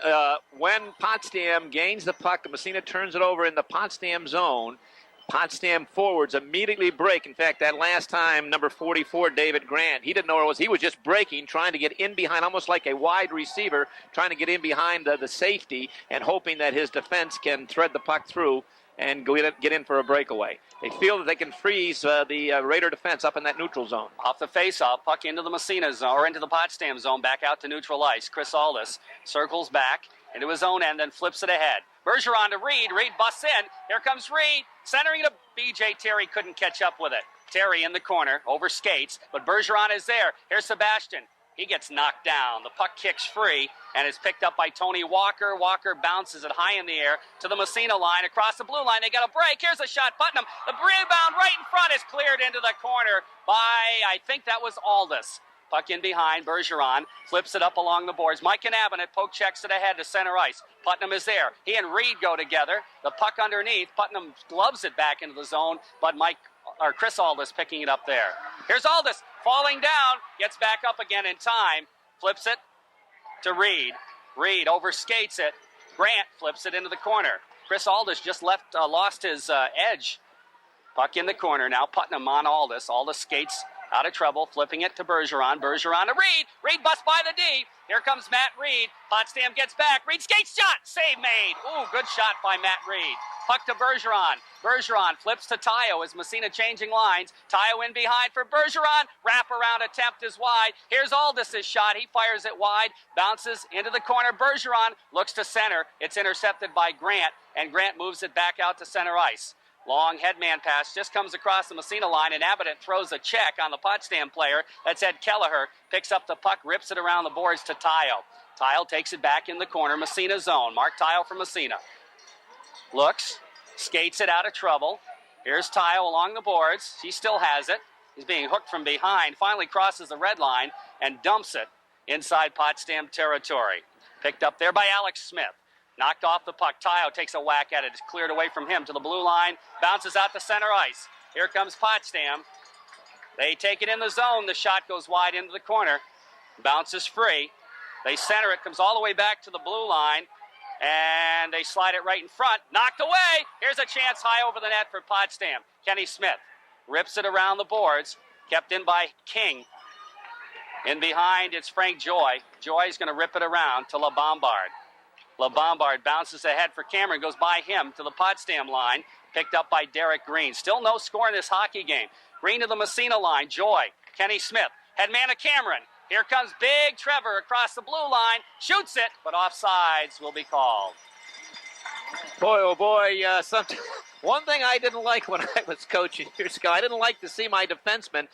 when Potsdam gains the puck, Massena turns it over in the Potsdam zone. Potsdam forwards immediately break. In fact, that last time, number 44, David Grant, he didn't know where it was. He was just breaking, trying to get in behind, almost like a wide receiver, trying to get in behind the safety and hoping that his defense can thread the puck through and get in for a breakaway. They feel that they can freeze the Raider defense up in that neutral zone. Off the faceoff, puck into the Massena zone, or into the Potsdam zone, back out to neutral ice. Chris Aldis circles back into his own end, then flips it ahead. Bergeron to Reed. Reed busts in. Here comes Reed. Centering to B.J. Terry, couldn't catch up with it. Terry in the corner, over skates, but Bergeron is there. Here's Sebastian. He gets knocked down. The puck kicks free and is picked up by Tony Walker. Walker bounces it high in the air to the Massena line. Across the blue line, they got a break. Here's a shot. Putnam, the rebound right in front is cleared into the corner by, I think that was Aldis. Puck in behind. Bergeron flips it up along the boards. Mike Knabanet poke checks it ahead to center ice. Putnam is there. He and Reed go together. The puck underneath. Putnam gloves it back into the zone, but Chris Aldis picking it up there. Here's Aldis falling down, gets back up again in time, flips it to Reed. Reed overskates it. Grant flips it into the corner. Chris Aldis just lost his edge. Puck in the corner now. Putnam on Aldis. Aldis skates Out of trouble, flipping it to Bergeron. Bergeron to Reed. Reed busts by the D. Here comes Matt Reed. Potsdam gets back. Reed skates, shot. Save made. Ooh, good shot by Matt Reed. Puck to Bergeron. Bergeron flips to Tayo as Massena changing lines. Tayo in behind for Bergeron. Wraparound attempt is wide. Here's Aldis' shot. He fires it wide. Bounces into the corner. Bergeron looks to center. It's intercepted by Grant, and Grant moves it back out to center ice. Long headman pass just comes across the Massena line, and Abbott throws a check on the Potsdam player. That's Ed Kelleher. Picks up the puck, rips it around the boards to Tayo. Tayo takes it back in the corner. Massena zone. Mark Tayo for Massena. Looks, skates it out of trouble. Here's Tayo along the boards. He still has it. He's being hooked from behind. Finally crosses the red line and dumps it inside Potsdam territory. Picked up there by Alex Smith. Knocked off the puck. Tayo takes a whack at it. It's cleared away from him to the blue line. Bounces out to center ice. Here comes Potsdam. They take it in the zone. The shot goes wide into the corner. Bounces free. They center it. Comes all the way back to the blue line. And they slide it right in front. Knocked away. Here's a chance high over the net for Potsdam. Kenny Smith rips it around the boards. Kept in by King. In behind, it's Frank Joy. Joy's going to rip it around to LeBombard. LeBombard bounces ahead for Cameron, goes by him to the Potsdam line, picked up by Derek Green. Still no score in this hockey game. Green to the Massena line, Joy, Kenny Smith, headman to Cameron. Here comes Big Trevor across the blue line, shoots it, but offsides will be called. Boy, oh boy, one thing I didn't like when I was coaching years ago, I didn't like to see my defensemen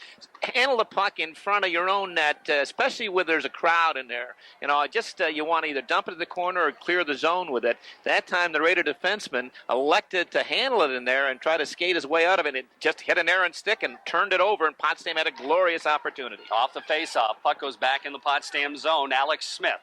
handle the puck in front of your own net, especially when there's a crowd in there. You know, you want to either dump it in the corner or clear the zone with it. That time, the Raider defenseman elected to handle it in there and try to skate his way out of it. It just hit an errant stick and turned it over, and Potsdam had a glorious opportunity. Off the faceoff, puck goes back in the Potsdam zone. Alex Smith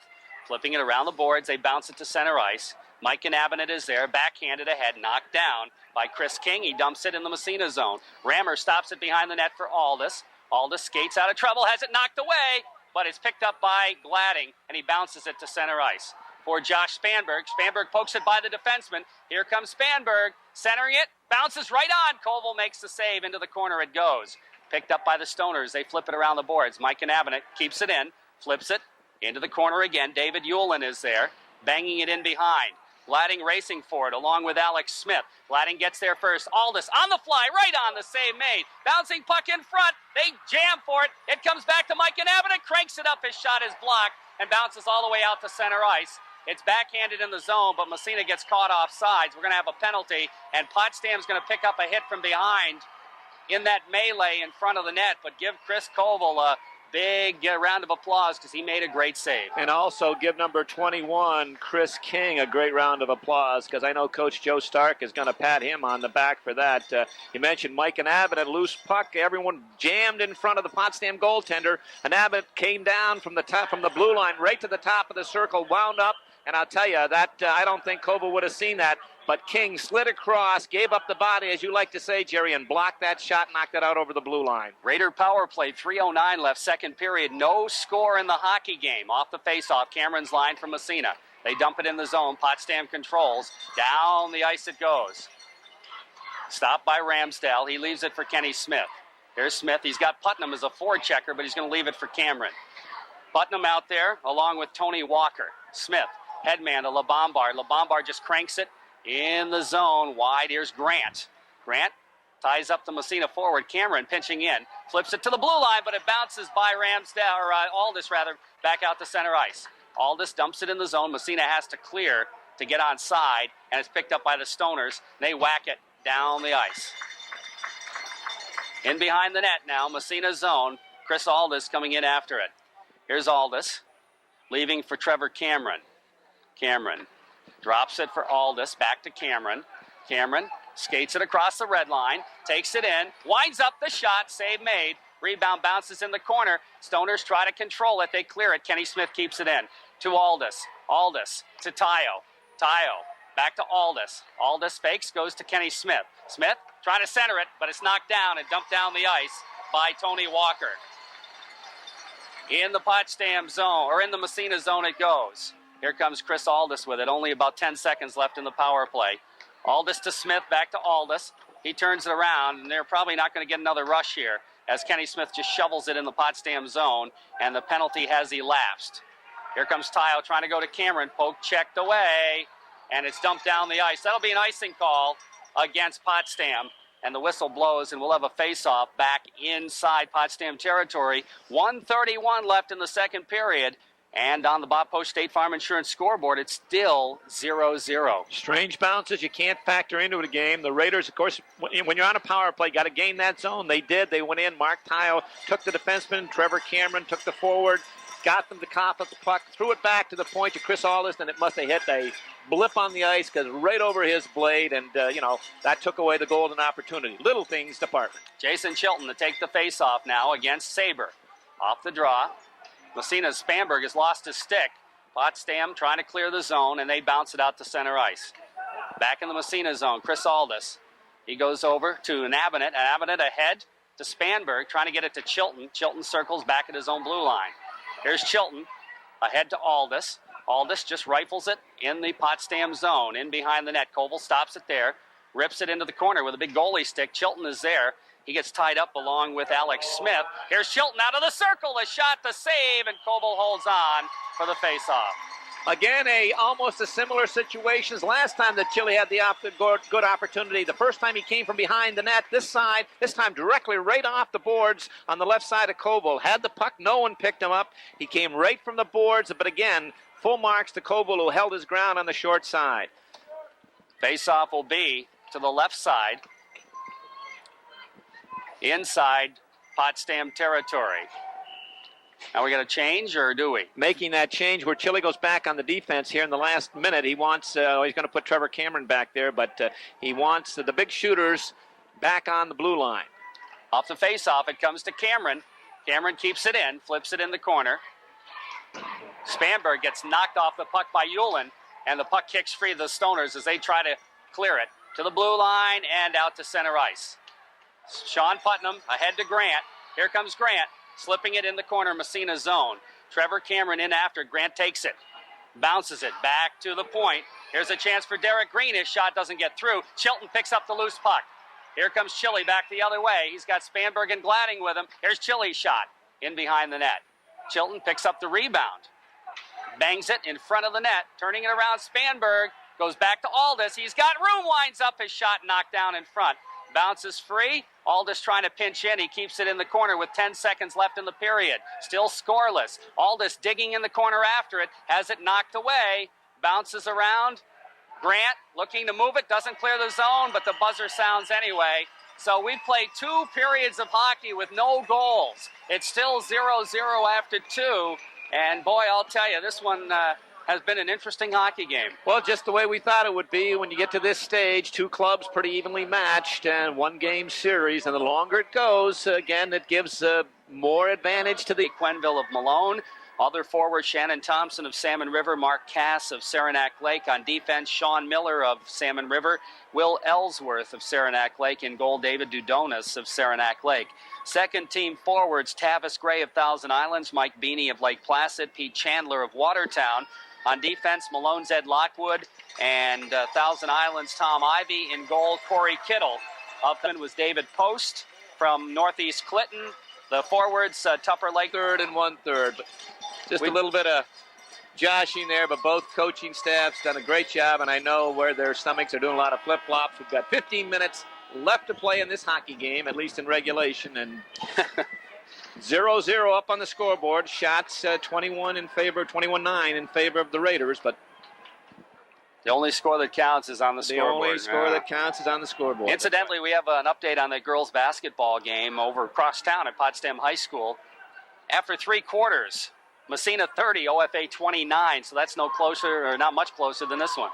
flipping it around the boards. They bounce it to center ice. Mike Abbott is there, backhanded ahead, knocked down by Chris King. He dumps it in the Massena zone. Rammer stops it behind the net for Aldis. Aldis skates out of trouble, has it knocked away, but it's picked up by Gladding, and he bounces it to center ice. For Josh Spanberg. Spanberg pokes it by the defenseman. Here comes Spanberg, centering it, bounces right on. Koval makes the save, into the corner it goes. Picked up by the Stoners. They flip it around the boards. Mike Abbott keeps it in, flips it into the corner again. David Yulin is there, banging it in behind. Gladding racing for it along with Alex Smith. Gladding gets there first. Aldis on the fly, right on the save made. Bouncing puck in front. They jam for it. It comes back to Mike Abbott and cranks it up. His shot is blocked and bounces all the way out to center ice. It's backhanded in the zone, but Massena gets caught off sides. We're going to have a penalty, and Potsdam's going to pick up a hit from behind in that melee in front of the net, but give Chris Koval a big round of applause because he made a great save. And also give number 21, Chris King, a great round of applause because I know Coach Joe Stark is going to pat him on the back for that. You mentioned Mike and Abbott, a loose puck. Everyone jammed in front of the Potsdam goaltender. And Abbott came down from the top, from the blue line right to the top of the circle, wound up. And I'll tell you, that I don't think Koval would have seen that. But King slid across, gave up the body, as you like to say, Jerry, and blocked that shot, knocked it out over the blue line. Raider power play, 3:09 left, second period. No score in the hockey game. Off the faceoff, Cameron's line from Massena. They dump it in the zone. Potsdam controls. Down the ice it goes. Stopped by Ramsdale. He leaves it for Kenny Smith. Here's Smith. He's got Putnam as a forward checker, but he's going to leave it for Cameron. Putnam out there, along with Tony Walker. Smith, headman to LeBombard. LeBombard just cranks it in the zone, wide. Here's Grant. Grant ties up the Massena forward. Cameron pinching in, flips it to the blue line, but it bounces by Ramsdale, or Aldis rather, back out to center ice. Aldis dumps it in the zone. Massena has to clear to get on side, and it's picked up by the Stoners. They whack it down the ice. In behind the net now, Massena zone. Chris Aldis coming in after it. Here's Aldis, leaving for Trevor Cameron. Cameron drops it for Aldis, back to Cameron. Cameron skates it across the red line, takes it in, winds up the shot, save made. Rebound bounces in the corner. Stoners try to control it. They clear it. Kenny Smith keeps it in. To Aldis. Aldis to Tayo. Tayo back to Aldis. Aldis fakes, goes to Kenny Smith. Smith trying to center it, but it's knocked down and dumped down the ice by Tony Walker. In the Potsdam zone, or in the Massena zone it goes. Here comes Chris Aldis with it. Only about 10 seconds left in the power play. Aldis to Smith, back to Aldis. He turns it around, and they're probably not going to get another rush here. as Kenny Smith just shovels it in the Potsdam zone, and the penalty has elapsed. Here comes Tyo trying to go to Cameron. Poke checked away, and it's dumped down the ice. That'll be an icing call against Potsdam, and the whistle blows, and we'll have a face-off back inside Potsdam territory. 1:31 left in the second period, and on the Bob Post State Farm Insurance scoreboard, it's still 0-0. Strange bounces you can't factor into a game. The Raiders, of course, when you're on a power play, got to gain that zone. They did. They went in. Mark Tyo took the defenseman. Trevor Cameron took the forward. Got them to cough up the puck, threw it back to the point to Chris Aldis, and it must have hit a blip on the ice because right over his blade, and, that took away the golden opportunity. Little things department. Jason Chilton to take the face-off now against Sabre. Off the draw. Massena's Spanberg has lost his stick. Potsdam trying to clear the zone, and they bounce it out to center ice. Back in the Massena zone, Chris Aldis. He goes over to Nabonet. Nabonet ahead to Spanberg, trying to get it to Chilton. Chilton circles back at his own blue line. Here's Chilton ahead to Aldis. Aldis just rifles it in the Potsdam zone, in behind the net. Koval stops it there, rips it into the corner with a big goalie stick. Chilton is there. He gets tied up along with Alex Smith. Here's Chilton out of the circle. A shot, the save, and Koval holds on for the faceoff. Again, almost a similar situation as last time that Chile had the good opportunity. The first time he came from behind the net, this time directly right off the boards on the left side of Koval. Had the puck, no one picked him up. He came right from the boards, but again, full marks to Koval, who held his ground on the short side. Faceoff will be to the left side, inside Potsdam territory. Now we got to change, or do we? Making that change where Chile goes back on the defense here in the last minute. He wants, he's going to put Trevor Cameron back there, but he wants the big shooters back on the blue line. Off the face-off, it comes to Cameron. Cameron keeps it in, flips it in the corner. Spanberg gets knocked off the puck by Ullin, and the puck kicks free of the Stoners as they try to clear it to the blue line and out to center ice. Sean Putnam ahead to Grant. Here comes Grant, slipping it in the corner, Massena zone. Trevor Cameron in after. Grant takes it, bounces it back to the point. Here's a chance for Derek Green. His shot doesn't get through. Chilton picks up the loose puck. Here comes Chile back the other way. He's got Spanberg and Gladding with him. Here's Chile's shot in behind the net. Chilton picks up the rebound, bangs it in front of the net, turning it around. Spanberg goes back to Aldis. He's got room, winds up, his shot knocked down in front. Bounces free. Aldis trying to pinch in. He keeps it in the corner with 10 seconds left in the period. Still scoreless. Aldis digging in the corner after it. Has it knocked away. Bounces around. Grant looking to move it. Doesn't clear the zone, but the buzzer sounds anyway. So we've played 2 periods of hockey with no goals. It's still 0-0 after 2. And boy, I'll tell you, this one has been an interesting hockey game. Well, just the way we thought it would be when you get to this stage. 2 clubs pretty evenly matched and 1-game series. And the longer it goes, again, it gives more advantage to the Quenneville of Malone. Other forwards, Shannon Thompson of Salmon River, Mark Cass of Saranac Lake. On defense, Sean Miller of Salmon River, Will Ellsworth of Saranac Lake. In goal, David Dudonis of Saranac Lake. Second team forwards, Tavis Gray of Thousand Islands, Mike Beanie of Lake Placid, Pete Chandler of Watertown. On defense, Malone's Ed Lockwood, and Thousand Islands' Tom Ivey. In goal, Corey Kittle. Up then was David Post from Northeast Clinton. The forwards, Tupper Lake. 1/3 and 1/3. But just a little bit of joshing there, but both coaching staffs done a great job, and I know where their stomachs are doing a lot of flip-flops. We've got 15 minutes left to play in this hockey game, at least in regulation, and 0-0 up on the scoreboard. Shots 21-9 in favor of the Raiders, but the only score that counts is on the scoreboard. The only score that counts is on the scoreboard. Incidentally, we have an update on the girls' basketball game over across town at Potsdam High School. After 3 quarters, Massena 30, OFA 29, so that's no closer, or not much closer than this one.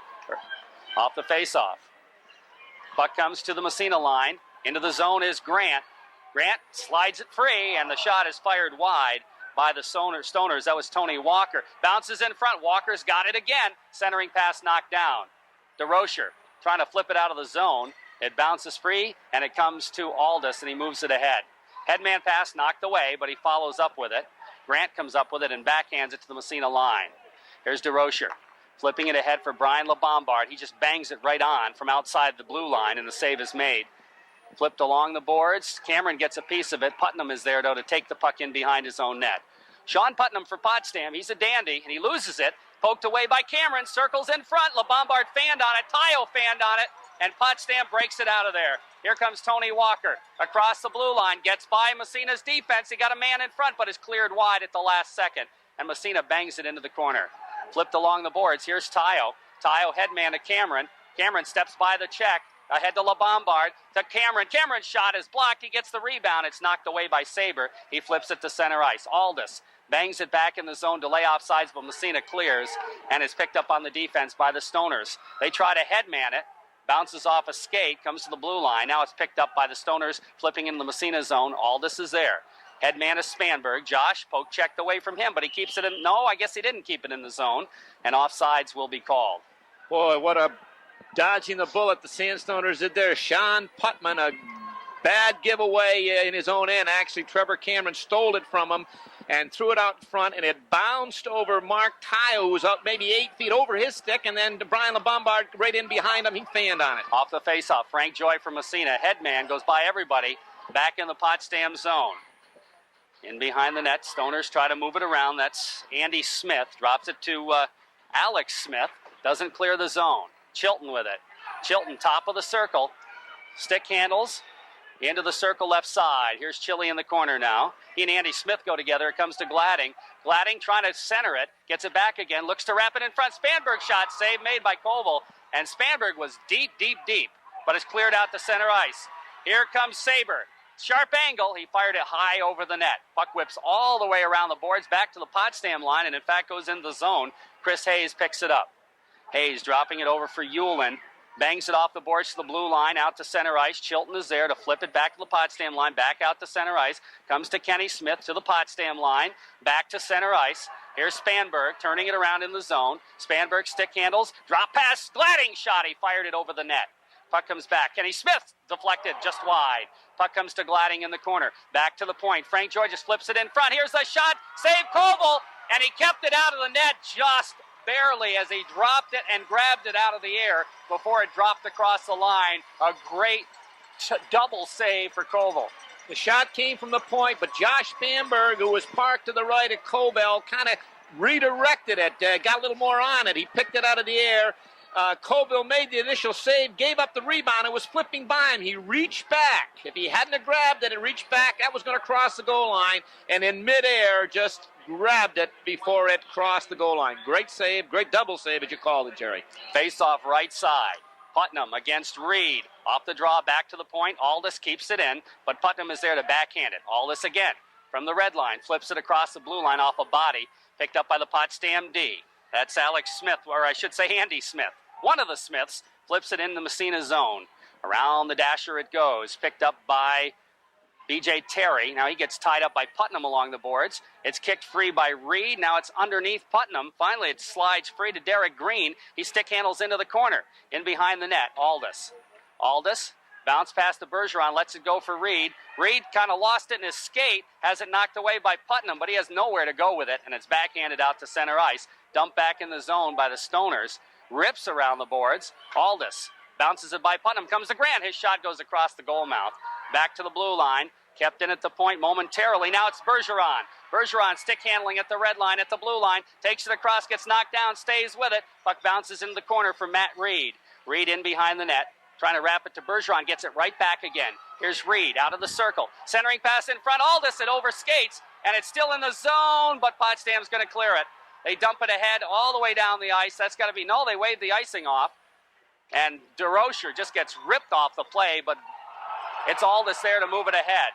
Off the face-off. Puck comes to the Massena line. Into the zone is Grant. Grant slides it free, and the shot is fired wide by the Stoners. That was Tony Walker. Bounces in front. Walker's got it again. Centering pass knocked down. DeRocher trying to flip it out of the zone. It bounces free, and it comes to Aldis, and he moves it ahead. Headman pass knocked away, but he follows up with it. Grant comes up with it and backhands it to the Massena line. Here's DeRocher flipping it ahead for Brian LeBombard. He just bangs it right on from outside the blue line, and the save is made. Flipped along the boards. Cameron gets a piece of it. Putnam is there, though, to take the puck in behind his own net. Sean Putnam for Potsdam. He's a dandy, and he loses it. Poked away by Cameron. Circles in front. LeBombard fanned on it. Tayo fanned on it. And Potsdam breaks it out of there. Here comes Tony Walker across the blue line. Gets by Massena's defense. He got a man in front, but is cleared wide at the last second. And Massena bangs it into the corner. Flipped along the boards. Here's Tayo. Tayo headman to Cameron. Cameron steps by the check. Ahead to LeBombard. To Cameron. Cameron's shot is blocked. He gets the rebound. It's knocked away by Saber. He flips it to center ice. Aldis bangs it back in the zone to lay offsides, but Massena clears and is picked up on the defense by the Stoners. They try to headman it. Bounces off a skate. Comes to the blue line. Now it's picked up by the Stoners, flipping in the Massena zone. Aldis is there. Headman is Spanberg. Josh, poke checked away from him, but he keeps it in. No, I guess he didn't keep it in the zone. And offsides will be called. Boy, what a dodging the bullet the Sandstoners did there. Sean Putnam, a bad giveaway in his own end. Actually, Trevor Cameron stole it from him and threw it out in front, and it bounced over Mark Tayo, who was up maybe 8 feet over his stick, and then Brian LeBombard right in behind him. He fanned on it. Off the faceoff, Frank Joy from Massena. Headman goes by everybody. Back in the Potsdam zone. In behind the net, Stoners try to move it around. That's Andy Smith. Drops it to Alex Smith. Doesn't clear the zone. Chilton with it. Chilton, top of the circle. Stick handles into the circle left side. Here's Chili in the corner now. He and Andy Smith go together. It comes to Gladding. Gladding trying to center it. Gets it back again. Looks to wrap it in front. Spanberg shot. Save made by Koval. And Spanberg was deep, but it's cleared out to center ice. Here comes Saber. Sharp angle. He fired it high over the net. Puck whips all the way around the boards back to the Potsdam line, and in fact goes into the zone. Chris Hayes picks it up. Hayes dropping it over for Yulin. Bangs it off the boards to the blue line, out to center ice. Chilton is there to flip it back to the Potsdam line, back out to center ice. Comes to Kenny Smith to the Potsdam line, back to center ice. Here's Spanberg turning it around in the zone. Spanberg stick handles, drop pass, Gladding shot. He fired it over the net. Puck comes back. Kenny Smith deflected just wide. Puck comes to Gladding in the corner. Back to the point. Frank Joy just flips it in front. Here's the shot. Save Koval. And he kept it out of the net just barely as he dropped it and grabbed it out of the air before it dropped across the line. A great double save for Koval. The shot came from the point, but Josh Spanberg, who was parked to the right of Koval, kind of redirected it, got a little more on it. He picked it out of the air. Colville made the initial save, gave up the rebound, and was flipping by him. He reached back. If he hadn't have grabbed it and reached back, that was going to cross the goal line, and in midair just grabbed it before it crossed the goal line. Great save, great double save, as you called it, Jerry. Face off right side. Putnam against Reed. Off the draw, back to the point. Aldis keeps it in, but Putnam is there to backhand it. Aldis again from the red line. Flips it across the blue line off a body. Picked up by the Potsdam D. That's Alex Smith, or I should say Andy Smith. One of the Smiths flips it in the Massena zone. Around the dasher it goes. Picked up by B.J. Terry. Now he gets tied up by Putnam along the boards. It's kicked free by Reed. Now it's underneath Putnam. Finally it slides free to Derek Green. He stick handles into the corner. In behind the net, Aldis. Aldis, bounce past the Bergeron, lets it go for Reed. Reed kind of lost it in his skate. Has it knocked away by Putnam, but he has nowhere to go with it. And it's backhanded out to center ice. Dumped back in the zone by the Stoners. Rips around the boards. Aldis bounces it by Putnam. Comes to Grant. His shot goes across the goal mouth. Back to the blue line. Kept in at the point momentarily. Now it's Bergeron. Bergeron stick handling at the red line, at the blue line. Takes it across, gets knocked down, stays with it. Puck bounces into the corner for Matt Reed. Reed in behind the net. Trying to wrap it to Bergeron. Gets it right back again. Here's Reed out of the circle. Centering pass in front. Aldis, it overskates. And it's still in the zone, but Potsdam's going to clear it. They dump it ahead all the way down the ice. That's got to be, no, they wave the icing off. And DeRocher just gets ripped off the play, but it's Aldis there to move it ahead.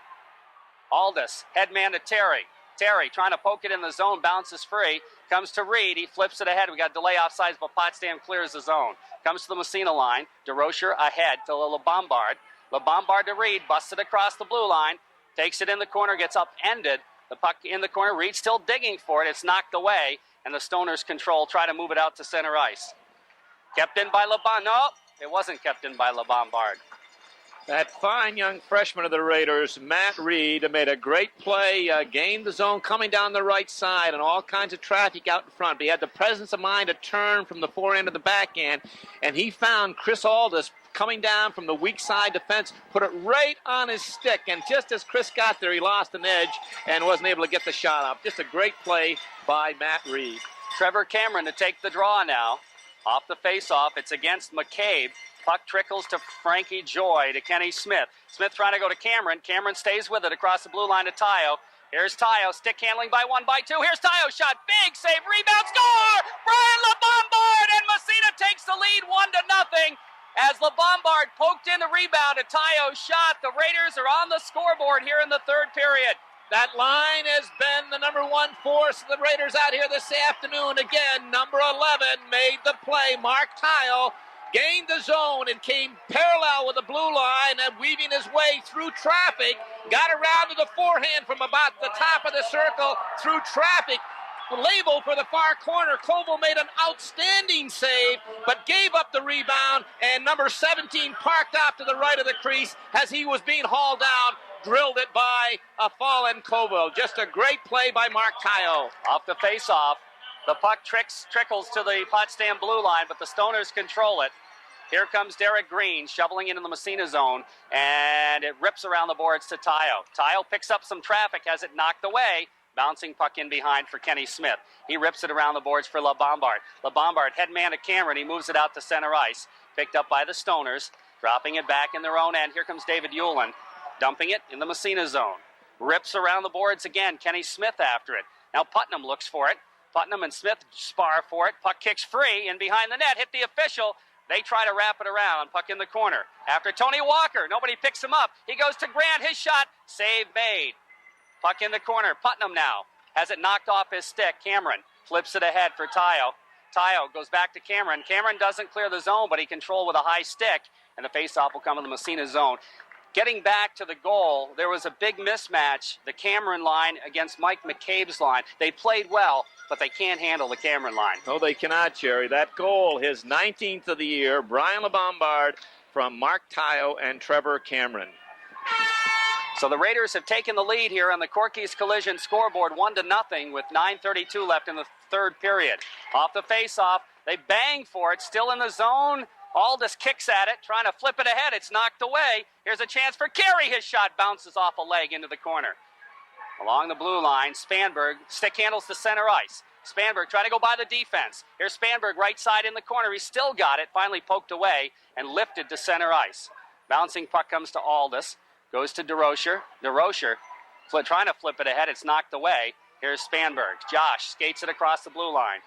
Aldis, headman to Terry. Terry trying to poke it in the zone, bounces free. Comes to Reed, he flips it ahead. We got delay offsides, but Potsdam clears the zone. Comes to the Massena line. DeRocher ahead to LeBombard. LeBombard to Reed, busts it across the blue line. Takes it in the corner, gets upended. The puck in the corner, Reed still digging for it. It's knocked away. And the Stoners control, try to move it out to center ice. Kept in by LeBombard. No, it wasn't kept in by LeBombard. That fine young freshman of the Raiders, Matt Reed, made a great play, gained the zone coming down the right side and all kinds of traffic out in front. But he had the presence of mind to turn from the forehand to the backhand, and he found Chris Aldis coming down from the weak side defense, put it right on his stick, and just as Chris got there, he lost an edge and wasn't able to get the shot up. Just a great play by Matt Reed. Trevor Cameron to take the draw now. Off the face-off, it's against McCabe. Puck trickles to Frankie Joy, to Kenny Smith. Smith trying to go to Cameron. Cameron stays with it across the blue line to Tayo. Here's Tayo, stick handling by 1, by 2. Here's Tayo, shot, big save, rebound, score! Brian LeBombard, and Massena takes the lead 1-0. As LeBombard poked in the rebound, a Tayo shot. The Raiders are on the scoreboard here in the third period. That line has been the number one force of the Raiders out here this afternoon. Again, number 11 made the play. Mark Tayo gained the zone and came parallel with the blue line and weaving his way through traffic. Got around to the forehand from about the top of the circle through traffic. Label for the far corner. Koval made an outstanding save, but gave up the rebound, and number 17 parked off to the right of the crease as he was being hauled down. Drilled it by a fallen Koval. Just a great play by Mark Tayo. Off the face-off, the puck trickles to the Potsdam blue line, but the Stoners control it. Here comes Derek Green shoveling into the Massena zone, and it rips around the boards to Tayo. Tayo picks up some traffic, has it knocked away. Bouncing puck in behind for Kenny Smith. He rips it around the boards for LeBombard. LeBombard, head man to Cameron. He moves it out to center ice. Picked up by the Stoners. Dropping it back in their own end. Here comes David Hewlin. Dumping it in the Massena zone. Rips around the boards again. Kenny Smith after it. Now Putnam looks for it. Putnam and Smith spar for it. Puck kicks free and behind the net. Hit the official. They try to wrap it around. Puck in the corner. After Tony Walker. Nobody picks him up. He goes to Grant. His shot. Save made. Puck in the corner. Putnam now has it knocked off his stick. Cameron flips it ahead for Tayo. Tayo goes back to Cameron. Cameron doesn't clear the zone, but he controls with a high stick, and the faceoff will come in the Massena zone. Getting back to the goal, there was a big mismatch, the Cameron line against Mike McCabe's line. They played well, but they can't handle the Cameron line. No, they cannot, Jerry. That goal, his 19th of the year, Brian LeBombard from Mark Tayo and Trevor Cameron. So the Raiders have taken the lead here on the Corky's Collision scoreboard 1-0 with 9:32 left in the third period. Off the face-off, they bang for it, still in the zone. Aldis kicks at it, trying to flip it ahead. It's knocked away. Here's a chance for Carey. His shot bounces off a leg into the corner. Along the blue line, Spanberg stick handles to center ice. Spanberg trying to go by the defense. Here's Spanberg right side in the corner. He still got it, finally poked away and lifted to center ice. Bouncing puck comes to Aldis. Goes to DeRocher. DeRocher trying to flip it ahead. It's knocked away. Here's Spanberg. Josh skates it across the blue line.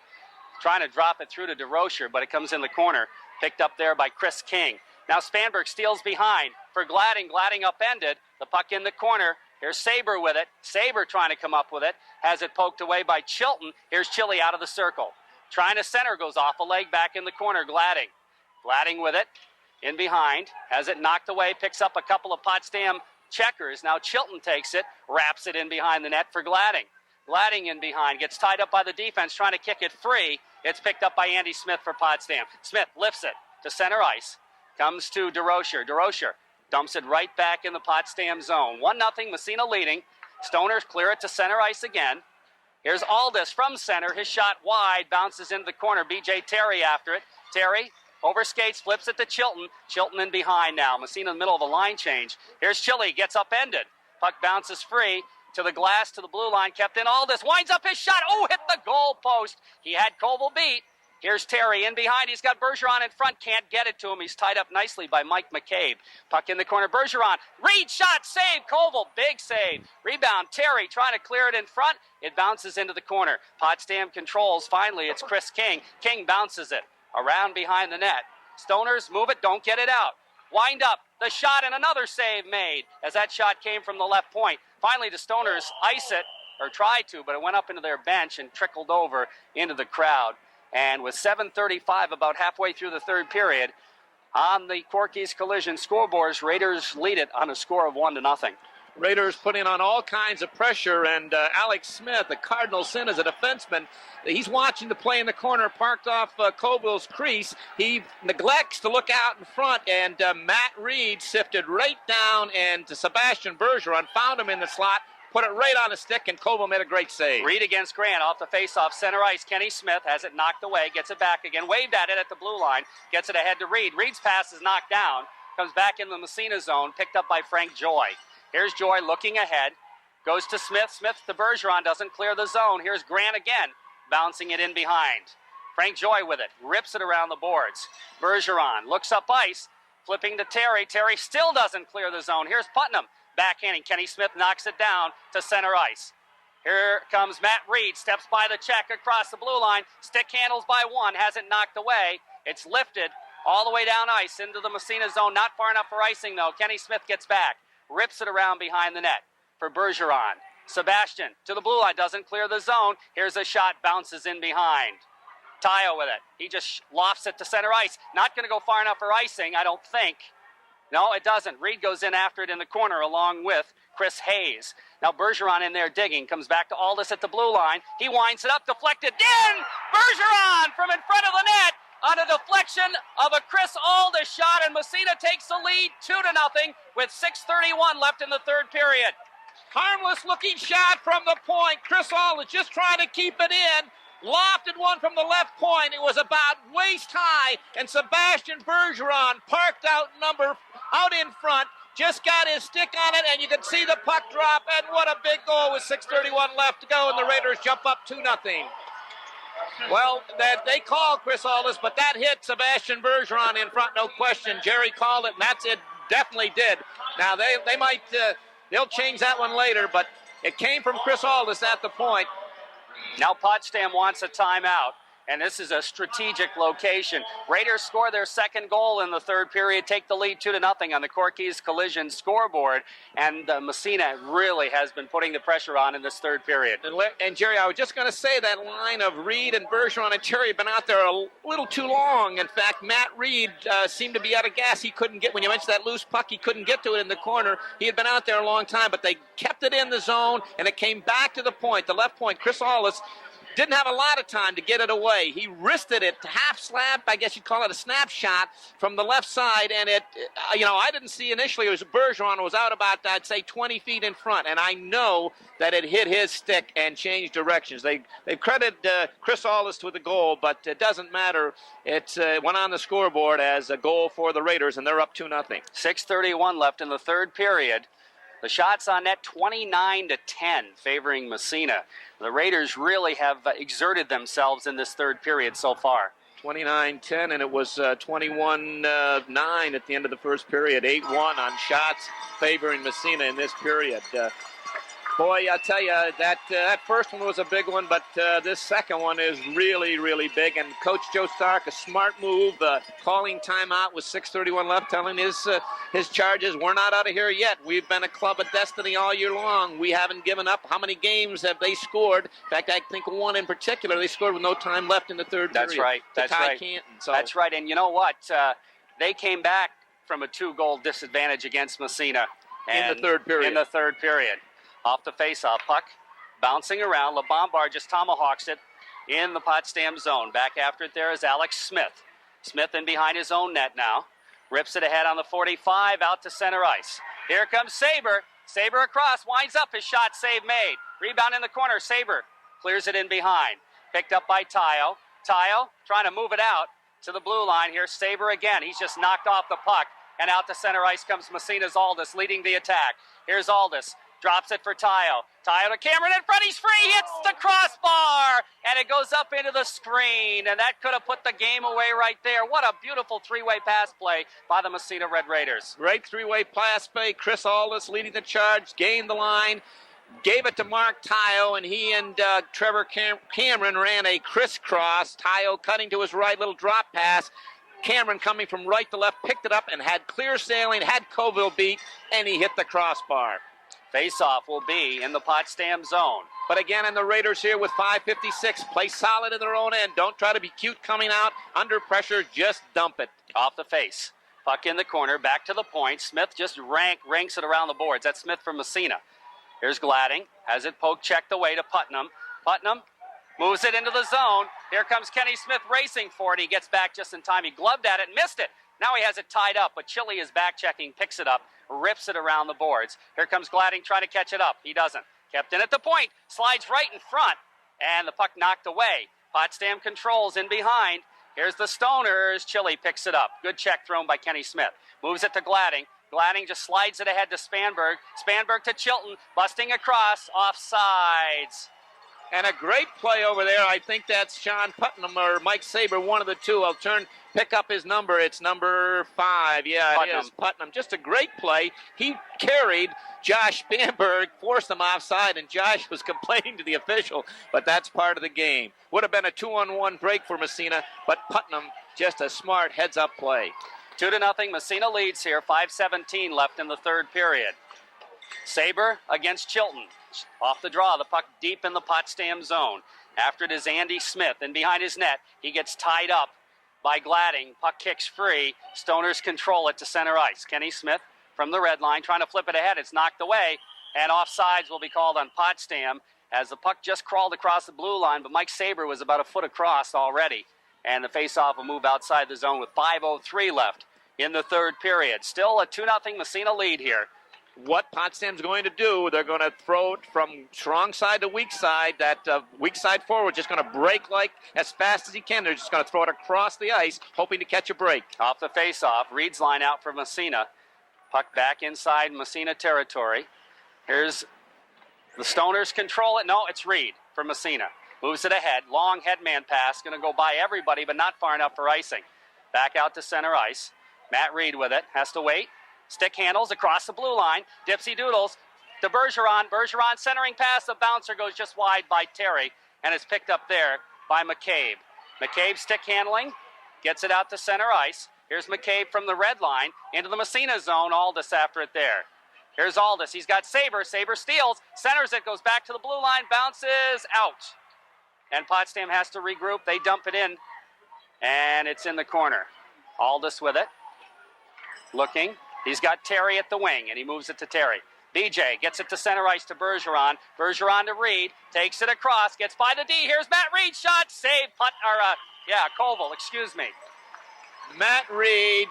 Trying to drop it through to DeRocher, but it comes in the corner. Picked up there by Chris King. Now Spanberg steals behind for Gladding. Gladding upended. The puck in the corner. Here's Saber with it. Saber trying to come up with it. Has it poked away by Chilton. Here's Chili out of the circle. Trying to center. Goes off a leg back in the corner. Gladding. Gladding with it. In behind, has it knocked away, picks up a couple of Potsdam checkers. Now Chilton takes it, wraps it in behind the net for Gladding. Gladding in behind, gets tied up by the defense, trying to kick it free. It's picked up by Andy Smith for Potsdam. Smith lifts it to center ice, comes to DeRocher. DeRocher dumps it right back in the Potsdam zone. 1-0, Massena leading. Stoners clear it to center ice again. Here's Aldis from center. His shot wide, bounces into the corner. B.J. Terry after it. Terry overskates, flips it to Chilton. Chilton in behind now. Massena in the middle of a line change. Here's Chili, gets upended. Puck bounces free to the glass, to the blue line. Kept in Aldis. Winds up his shot. Oh, hit the goal post. He had Koval beat. Here's Terry in behind. He's got Bergeron in front. Can't get it to him. He's tied up nicely by Mike McCabe. Puck in the corner. Bergeron. Reed shot. Save. Koval. Big save. Rebound. Terry trying to clear it in front. It bounces into the corner. Potsdam controls. Finally, it's Chris King. King bounces it around behind the net. Stoners move it, don't get it out. Wind up, the shot, and another save made as that shot came from the left point. Finally, the Stoners ice it, or tried to, but it went up into their bench and trickled over into the crowd. And with 7:35, about halfway through the third period, on the Corky's Collision scoreboards, Raiders lead it on a score of 1-0. Raiders putting on all kinds of pressure, and Alex Smith, the Cardinal sin as a defenseman, he's watching the play in the corner, parked off Koval's crease. He neglects to look out in front, and Matt Reed sifted right down, and Sebastian Bergeron found him in the slot, put it right on the stick, and Koval made a great save. Reed against Grant off the face-off center ice. Kenny Smith has it knocked away, gets it back again, waved at it at the blue line, gets it ahead to Reed. Reed's pass is knocked down, comes back in the Massena zone, picked up by Frank Joy. Here's Joy looking ahead, goes to Smith. Smith to Bergeron, doesn't clear the zone. Here's Grant again, bouncing it in behind. Frank Joy with it, rips it around the boards. Bergeron looks up ice, flipping to Terry. Terry still doesn't clear the zone. Here's Putnam backhanding. Kenny Smith knocks it down to center ice. Here comes Matt Reed, steps by the check across the blue line. Stick handles by one, has it knocked away. It's lifted all the way down ice into the Massena zone. Not far enough for icing, though. Kenny Smith gets back, rips it around behind the net for Bergeron. Sebastian to the blue line, doesn't clear the zone. Here's a shot, bounces in behind. Tayo with it. He just lofts it to center ice. Not going to go far enough for icing, I don't think. No, it doesn't. Reed goes in after it in the corner along with Chris Hayes. Now Bergeron in there digging. Comes back to Aldis at the blue line. He winds it up, deflected. In! Bergeron from in front of the net on a deflection of a Chris Aldis shot, and Massena takes the lead 2-0 with 6:31 left in the third period. Harmless looking shot from the point. Chris Aldis just trying to keep it in. Lofted one from the left point. It was about waist high, and Sebastian Bergeron parked out in front, just got his stick on it, and you can see the puck drop, and what a big goal with 6:31 left to go, and the Raiders jump up 2-0. Well, they called Chris Aldis, but that hit Sebastian Bergeron in front, no question. Jerry called it, and that's it. Definitely did. Now they might they'll change that one later, but it came from Chris Aldis at the point. Now Potsdam wants a timeout, and this is a strategic location. Raiders score their second goal in the third period, take the lead 2-0 on the Corky's Collision scoreboard, and Massena really has been putting the pressure on in this third period. And Jerry, I was just going to say that line of Reed and Bergeron and Terry have been out there a little too long. In fact, Matt Reed seemed to be out of gas. He couldn't get, when you mentioned that loose puck, he couldn't get to it in the corner. He had been out there a long time, but they kept it in the zone, and it came back to the point, the left point. Chris Aldis didn't have a lot of time to get it away. He wristed it half slap, I guess you'd call it a snapshot from the left side, and it, I didn't see initially. It was Bergeron was out about, I'd say, 20 feet in front, and I know that it hit his stick and changed directions. They credit Chris Aldis with the goal, but it doesn't matter. It went on the scoreboard as a goal for the Raiders, and they're up 2-0. 6:31 left in the third period. The shots on net 29-10 favoring Massena. The Raiders really have exerted themselves in this third period so far. 29-10, and it was 21-9 at the end of the first period. 8-1 on shots favoring Massena in this period. Boy, I tell you, that first one was a big one, but this second one is really, really big. And Coach Joe Stark, a smart move, calling timeout with 6:31 left, telling his charges, we're not out of here yet. We've been a club of destiny all year long. We haven't given up. How many games have they scored? In fact, I think one in particular, they scored with no time left in the third period. That's right. That's right. Canton. So. That's right. And you know what? They came back from a 2-goal disadvantage against Massena. In the third period. Off the face-off, puck bouncing around. LeBombard just tomahawks it in the Potsdam zone. Back after it there is Alex Smith. Smith in behind his own net now. Rips it ahead on the 45 out to center ice. Here comes Saber. Saber across, winds up, his shot, save made. Rebound in the corner, Saber clears it in behind. Picked up by Tayo. Tayo trying to move it out to the blue line. Here's Saber again. He's just knocked off the puck. And out to center ice comes Massena's Aldis leading the attack. Here's Aldis. Drops it for Tayo. Tayo to Cameron in front. He's free. Hits the crossbar. And it goes up into the screen. And that could have put the game away right there. What a beautiful three-way pass play by the Massena Red Raiders. Great three-way pass play. Chris Aldis leading the charge. Gained the line. Gave it to Mark Tayo. And he and Trevor Cameron ran a crisscross. Tayo cutting to his right. Little drop pass. Cameron coming from right to left. Picked it up and had clear sailing. Had Colville beat. And he hit the crossbar. Face-off will be in the Potsdam zone. But again, and the Raiders here with 5:56. Play solid in their own end. Don't try to be cute coming out. Under pressure, just dump it. Off the face. Puck in the corner, back to the point. Smith just ranks it around the boards. That's Smith from Massena. Here's Gladding. Has it poke checked away to Putnam. Putnam moves it into the zone. Here comes Kenny Smith racing for it. He gets back just in time. He gloved at it, missed it. Now he has it tied up, but Chili is back checking, picks it up, rips it around the boards. Here comes Gladding trying to catch it up. He doesn't. Kept in at the point. Slides right in front. And the puck knocked away. Potsdam controls in behind. Here's the Stoners. Chile picks it up. Good check thrown by Kenny Smith. Moves it to Gladding. Gladding just slides it ahead to Spanberg. Spanberg to Chilton. Busting across. Offsides. And a great play over there. I think that's Sean Putnam or Mike Saber, one of the two. I'll pick up his number. It's number 5. Yeah, Putnam. It is Putnam. Just a great play. He carried Josh Spanberg, forced him offside, and Josh was complaining to the official, but that's part of the game. Would have been a 2-on-1 break for Massena, but Putnam, just a smart heads-up play. 2-0. Massena leads here. 5:17 left in the third period. Saber against Chilton. Off the draw, the puck deep in the Potsdam zone. After it is Andy Smith, and behind his net, he gets tied up by Gladding. Puck kicks free. Stoners control it to center ice. Kenny Smith from the red line, trying to flip it ahead. It's knocked away, and offsides will be called on Potsdam as the puck just crawled across the blue line, but Mike Saber was about a foot across already, and the faceoff will move outside the zone with 5:03 left in the third period. Still a 2-0 Massena lead here. What Potsdam's going to do, they're going to throw it from strong side to weak side. That weak side forward just going to break like as fast as he can. They're just going to throw it across the ice, hoping to catch a break. Off the faceoff, Reed's line out for Massena. Puck back inside Massena territory. Here's the Stoners control it. No, it's Reed for Massena. Moves it ahead. Long headman pass. Going to go by everybody, but not far enough for icing. Back out to center ice. Matt Reed with it. Has to wait. Stick handles across the blue line. Dipsy doodles to Bergeron. Bergeron centering pass. The bouncer goes just wide by Terry and is picked up there by McCabe. McCabe stick handling. Gets it out to center ice. Here's McCabe from the red line into the Massena zone. Aldis after it there. Here's Aldis. He's got Saber. Saber steals. Centers it. Goes back to the blue line. Bounces out. And Potsdam has to regroup. They dump it in. And it's in the corner. Aldis with it. Looking. He's got Terry at the wing, and he moves it to Terry. BJ gets it to center ice to Bergeron. Bergeron to Reed. Takes it across. Gets by the D. Here's Matt Reed. Shot. Save. Koval. Excuse me. Matt Reed,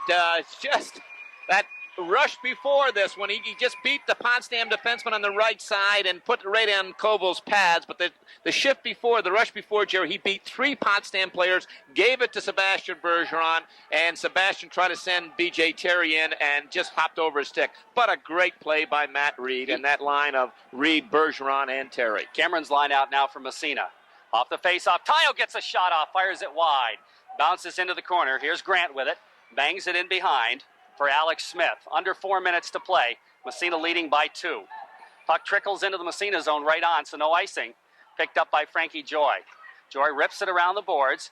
just that rush before this when he just beat the Potsdam defenseman on the right side and put it right on Koval's pads. But the shift before, the rush before, Jerry, he beat 3 Potsdam players, gave it to Sebastian Bergeron, and Sebastian tried to send B.J. Terry in and just hopped over his stick. But a great play by Matt Reed and that line of Reed, Bergeron, and Terry. Cameron's line out now for Massena. Off the faceoff, Tayo gets a shot off, fires it wide. Bounces into the corner. Here's Grant with it. Bangs it in behind for Alex Smith. Under 4 minutes to play. Massena leading by 2. Puck trickles into the Massena zone right on, so no icing. Picked up by Frankie Joy. Joy rips it around the boards.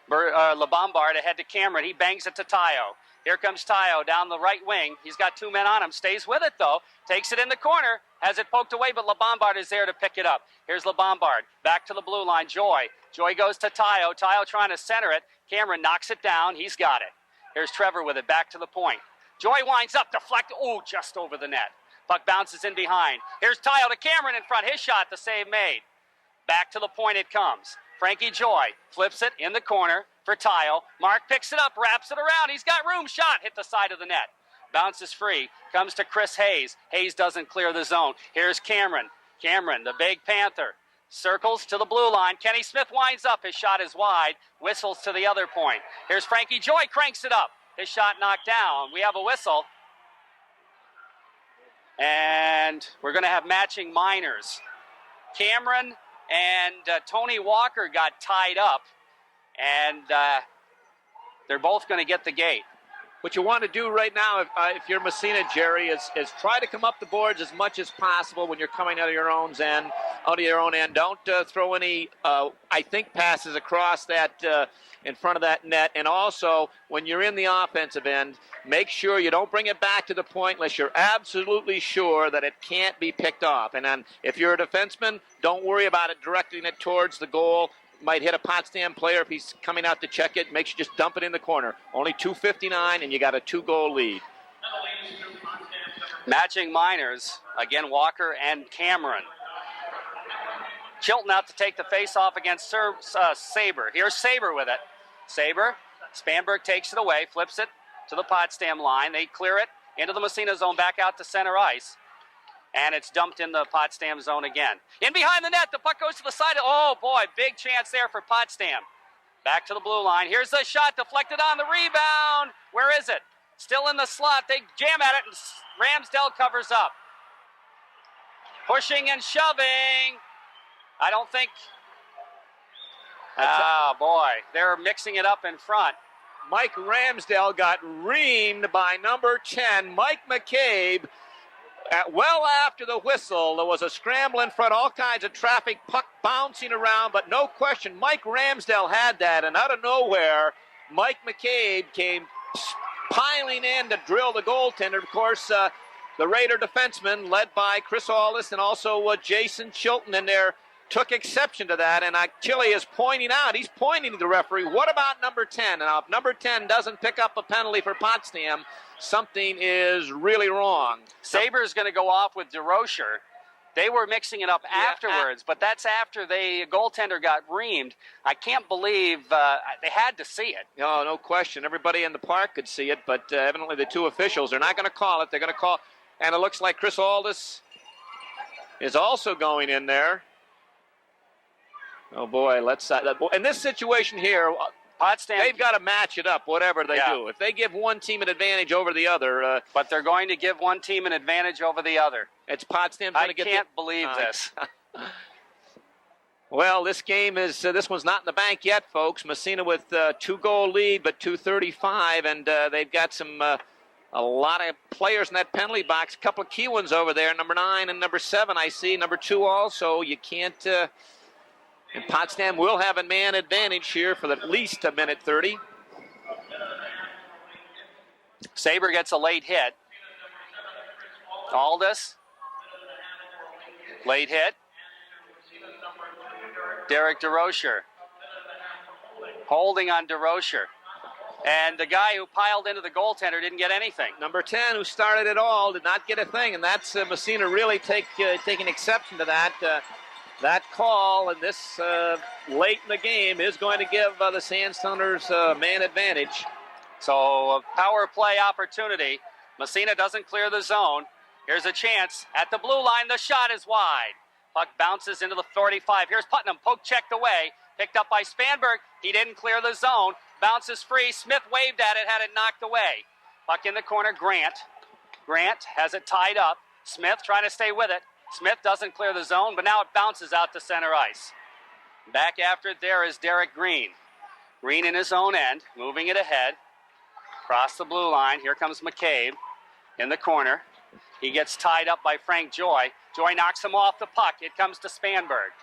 LeBombard ahead to Cameron. He bangs it to Tayo. Here comes Tayo down the right wing. He's got 2 men on him. Stays with it, though. Takes it in the corner. Has it poked away, but LeBombard is there to pick it up. Here's LeBombard. Back to the blue line. Joy. Joy goes to Tayo. Tayo trying to center it. Cameron knocks it down. He's got it. Here's Trevor with it. Back to the point. Joy winds up. Deflect. Ooh, just over the net. Puck bounces in behind. Here's Tayo to Cameron in front. His shot. The save made. Back to the point it comes. Frankie Joy flips it in the corner for Tayo. Mark picks it up, wraps it around. He's got room. Shot. Hit the side of the net. Bounces free. Comes to Chris Hayes. Hayes doesn't clear the zone. Here's Cameron. Cameron, the big Panther. Circles to the blue line. Kenny Smith winds up. His shot is wide. Whistles to the other point. Here's Frankie Joy. Cranks it up. His shot knocked down. We have a whistle. And we're going to have matching minors. Cameron and Tony Walker got tied up. And they're both going to get the gate. What you want to do right now, if you're Massena, Jerry, is try to come up the boards as much as possible when you're coming out of your own end. Don't throw any, passes across that in front of that net. And also, when you're in the offensive end, make sure you don't bring it back to the point unless you're absolutely sure that it can't be picked off. And then if you're a defenseman, don't worry about it directing it towards the goal. Might hit a Potsdam player if he's coming out to check it. Make sure you just dump it in the corner. Only 2:59, and you got a 2-goal lead. Matching minors, again, Walker and Cameron. Chilton out to take the face-off against Saber. Here's Saber with it. Saber, Spanberg takes it away, flips it to the Potsdam line. They clear it into the Massena zone, back out to center ice. And it's dumped in the Potsdam zone again. In behind the net, the puck goes to the side. Oh, boy, big chance there for Potsdam. Back to the blue line. Here's the shot deflected on the rebound. Where is it? Still in the slot. They jam at it, and Ramsdell covers up. Pushing and shoving. I don't think... boy, they're mixing it up in front. Mike Ramsdell got reamed by number 10, Mike McCabe. Well after the whistle, there was a scramble in front, all kinds of traffic, puck bouncing around, but no question, Mike Ramsdell had that, and out of nowhere, Mike McCabe came piling in to drill the goaltender. Of course, the Raider defenseman, led by Chris Aldis and also Jason Chilton in there, took exception to that, and Chile is pointing out, he's pointing to the referee, what about number 10? And if number 10 doesn't pick up a penalty for Potsdam, something is really wrong. Saber's going to go off with DeRocher. They were mixing it up afterwards, but that's after the goaltender got reamed. I can't believe they had to see it. No question. Everybody in the park could see it, but evidently the two officials are not going to call it. They're going to call, and it looks like Chris Aldis is also going in there. Oh, boy, in this situation here, Potsdam, they've got to match it up, whatever they do. If they give one team an advantage over the other. But they're going to give one team an advantage over the other. It's Potsdam going to get... I can't believe this. Well, this game is, this one's not in the bank yet, folks. Massena with 2-goal lead, but 2:35, and they've got a lot of players in that penalty box. A couple of key ones over there, number 9 and number 7, I see. Number 2 also. You can't... And Potsdam will have a man advantage here for at least a minute 30. Saber gets a late hit. Aldis. Late hit. Derek DeRocher. Holding on DeRocher. And the guy who piled into the goaltender didn't get anything. Number 10, who started it all, did not get a thing. And that's Massena really taking exception to that. That call and this late in the game is going to give the Sandstoners man advantage. So a power play opportunity. Massena doesn't clear the zone. Here's a chance at the blue line. The shot is wide. Puck bounces into the 45. Here's Putnam. Poke checked away. Picked up by Spanberg. He didn't clear the zone. Bounces free. Smith waved at it. Had it knocked away. Puck in the corner. Grant. Grant has it tied up. Smith trying to stay with it. Smith doesn't clear the zone, but now it bounces out to center ice. Back after it there is Derek Green. Green in his own end, moving it ahead. Across the blue line, here comes McCabe in the corner. He gets tied up by Frank Joy. Joy knocks him off the puck. It comes to Spanberg.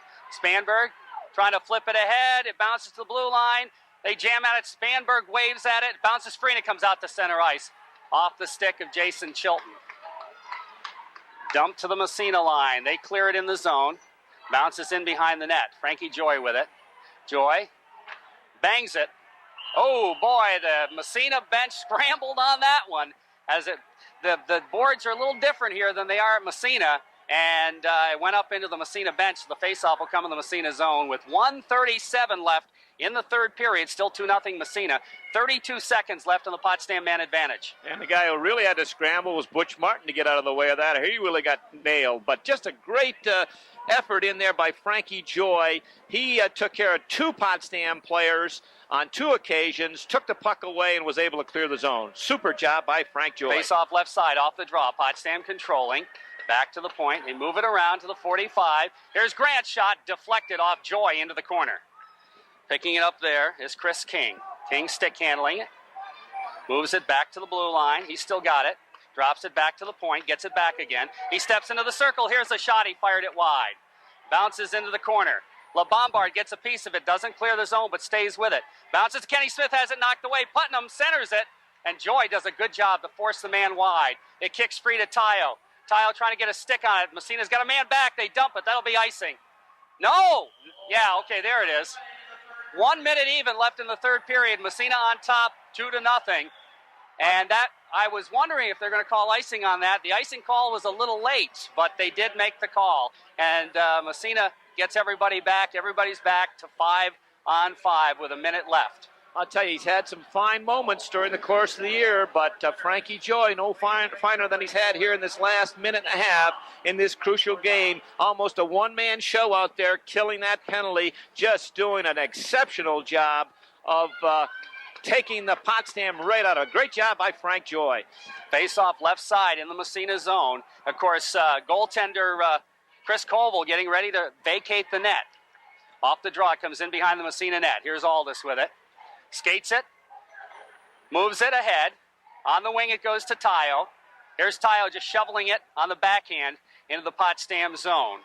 Spanberg trying to flip it ahead. It bounces to the blue line. They jam at it. Spanberg waves at it. Bounces free, and it comes out to center ice. Off the stick of Jason Chilton. Dumped to the Massena line. They clear it in the zone. Bounces in behind the net. Frankie Joy with it. Joy bangs it. Oh, boy, the Massena bench scrambled on that one. The boards are a little different here than they are at Massena. And it went up into the Massena bench. The faceoff will come in the Massena zone with 1:37 left in the third period. Still 2-0 Massena. 32 seconds left on the Potsdam man advantage. And the guy who really had to scramble was Butch Martin to get out of the way of that. He really got nailed. But just a great effort in there by Frankie Joy. He took care of 2 Potsdam players on 2 occasions, took the puck away, and was able to clear the zone. Super job by Frank Joy. Face off left side, off the draw. Potsdam controlling. Back to the point. They move it around to the 45. Here's Grant's shot, deflected off Joy into the corner. Picking it up there is Chris King. King stick handling it. Moves it back to the blue line. He's still got it. Drops it back to the point. Gets it back again. He steps into the circle. Here's the shot. He fired it wide. Bounces into the corner. LaBombard gets a piece of it. Doesn't clear the zone, but stays with it. Bounces. Kenny Smith has it knocked away. Putnam centers it. And Joy does a good job to force the man wide. It kicks free to Tayo. Tayo trying to get a stick on it. Massena's got a man back. They dump it. That'll be icing. No! Yeah, okay, there it is. 1 minute even left in the third period. Massena on top, 2-0. And that, I was wondering if they're going to call icing on that. The icing call was a little late, but they did make the call. And Massena gets everybody back. Everybody's back to 5-on-5 with a minute left. I'll tell you, he's had some fine moments during the course of the year, but Frankie Joy, no finer than he's had here in this last minute and a half in this crucial game. Almost a one-man show out there, killing that penalty, just doing an exceptional job of taking the Potsdam right out of it. Great job by Frank Joy. Face off left side in the Massena zone. Of course, goaltender Chris Colville getting ready to vacate the net. Off the draw, comes in behind the Massena net. Here's Aldis with it. Skates it. Moves it ahead. On the wing it goes to Tayo. Here's Tayo just shoveling it on the backhand into the Potsdam zone.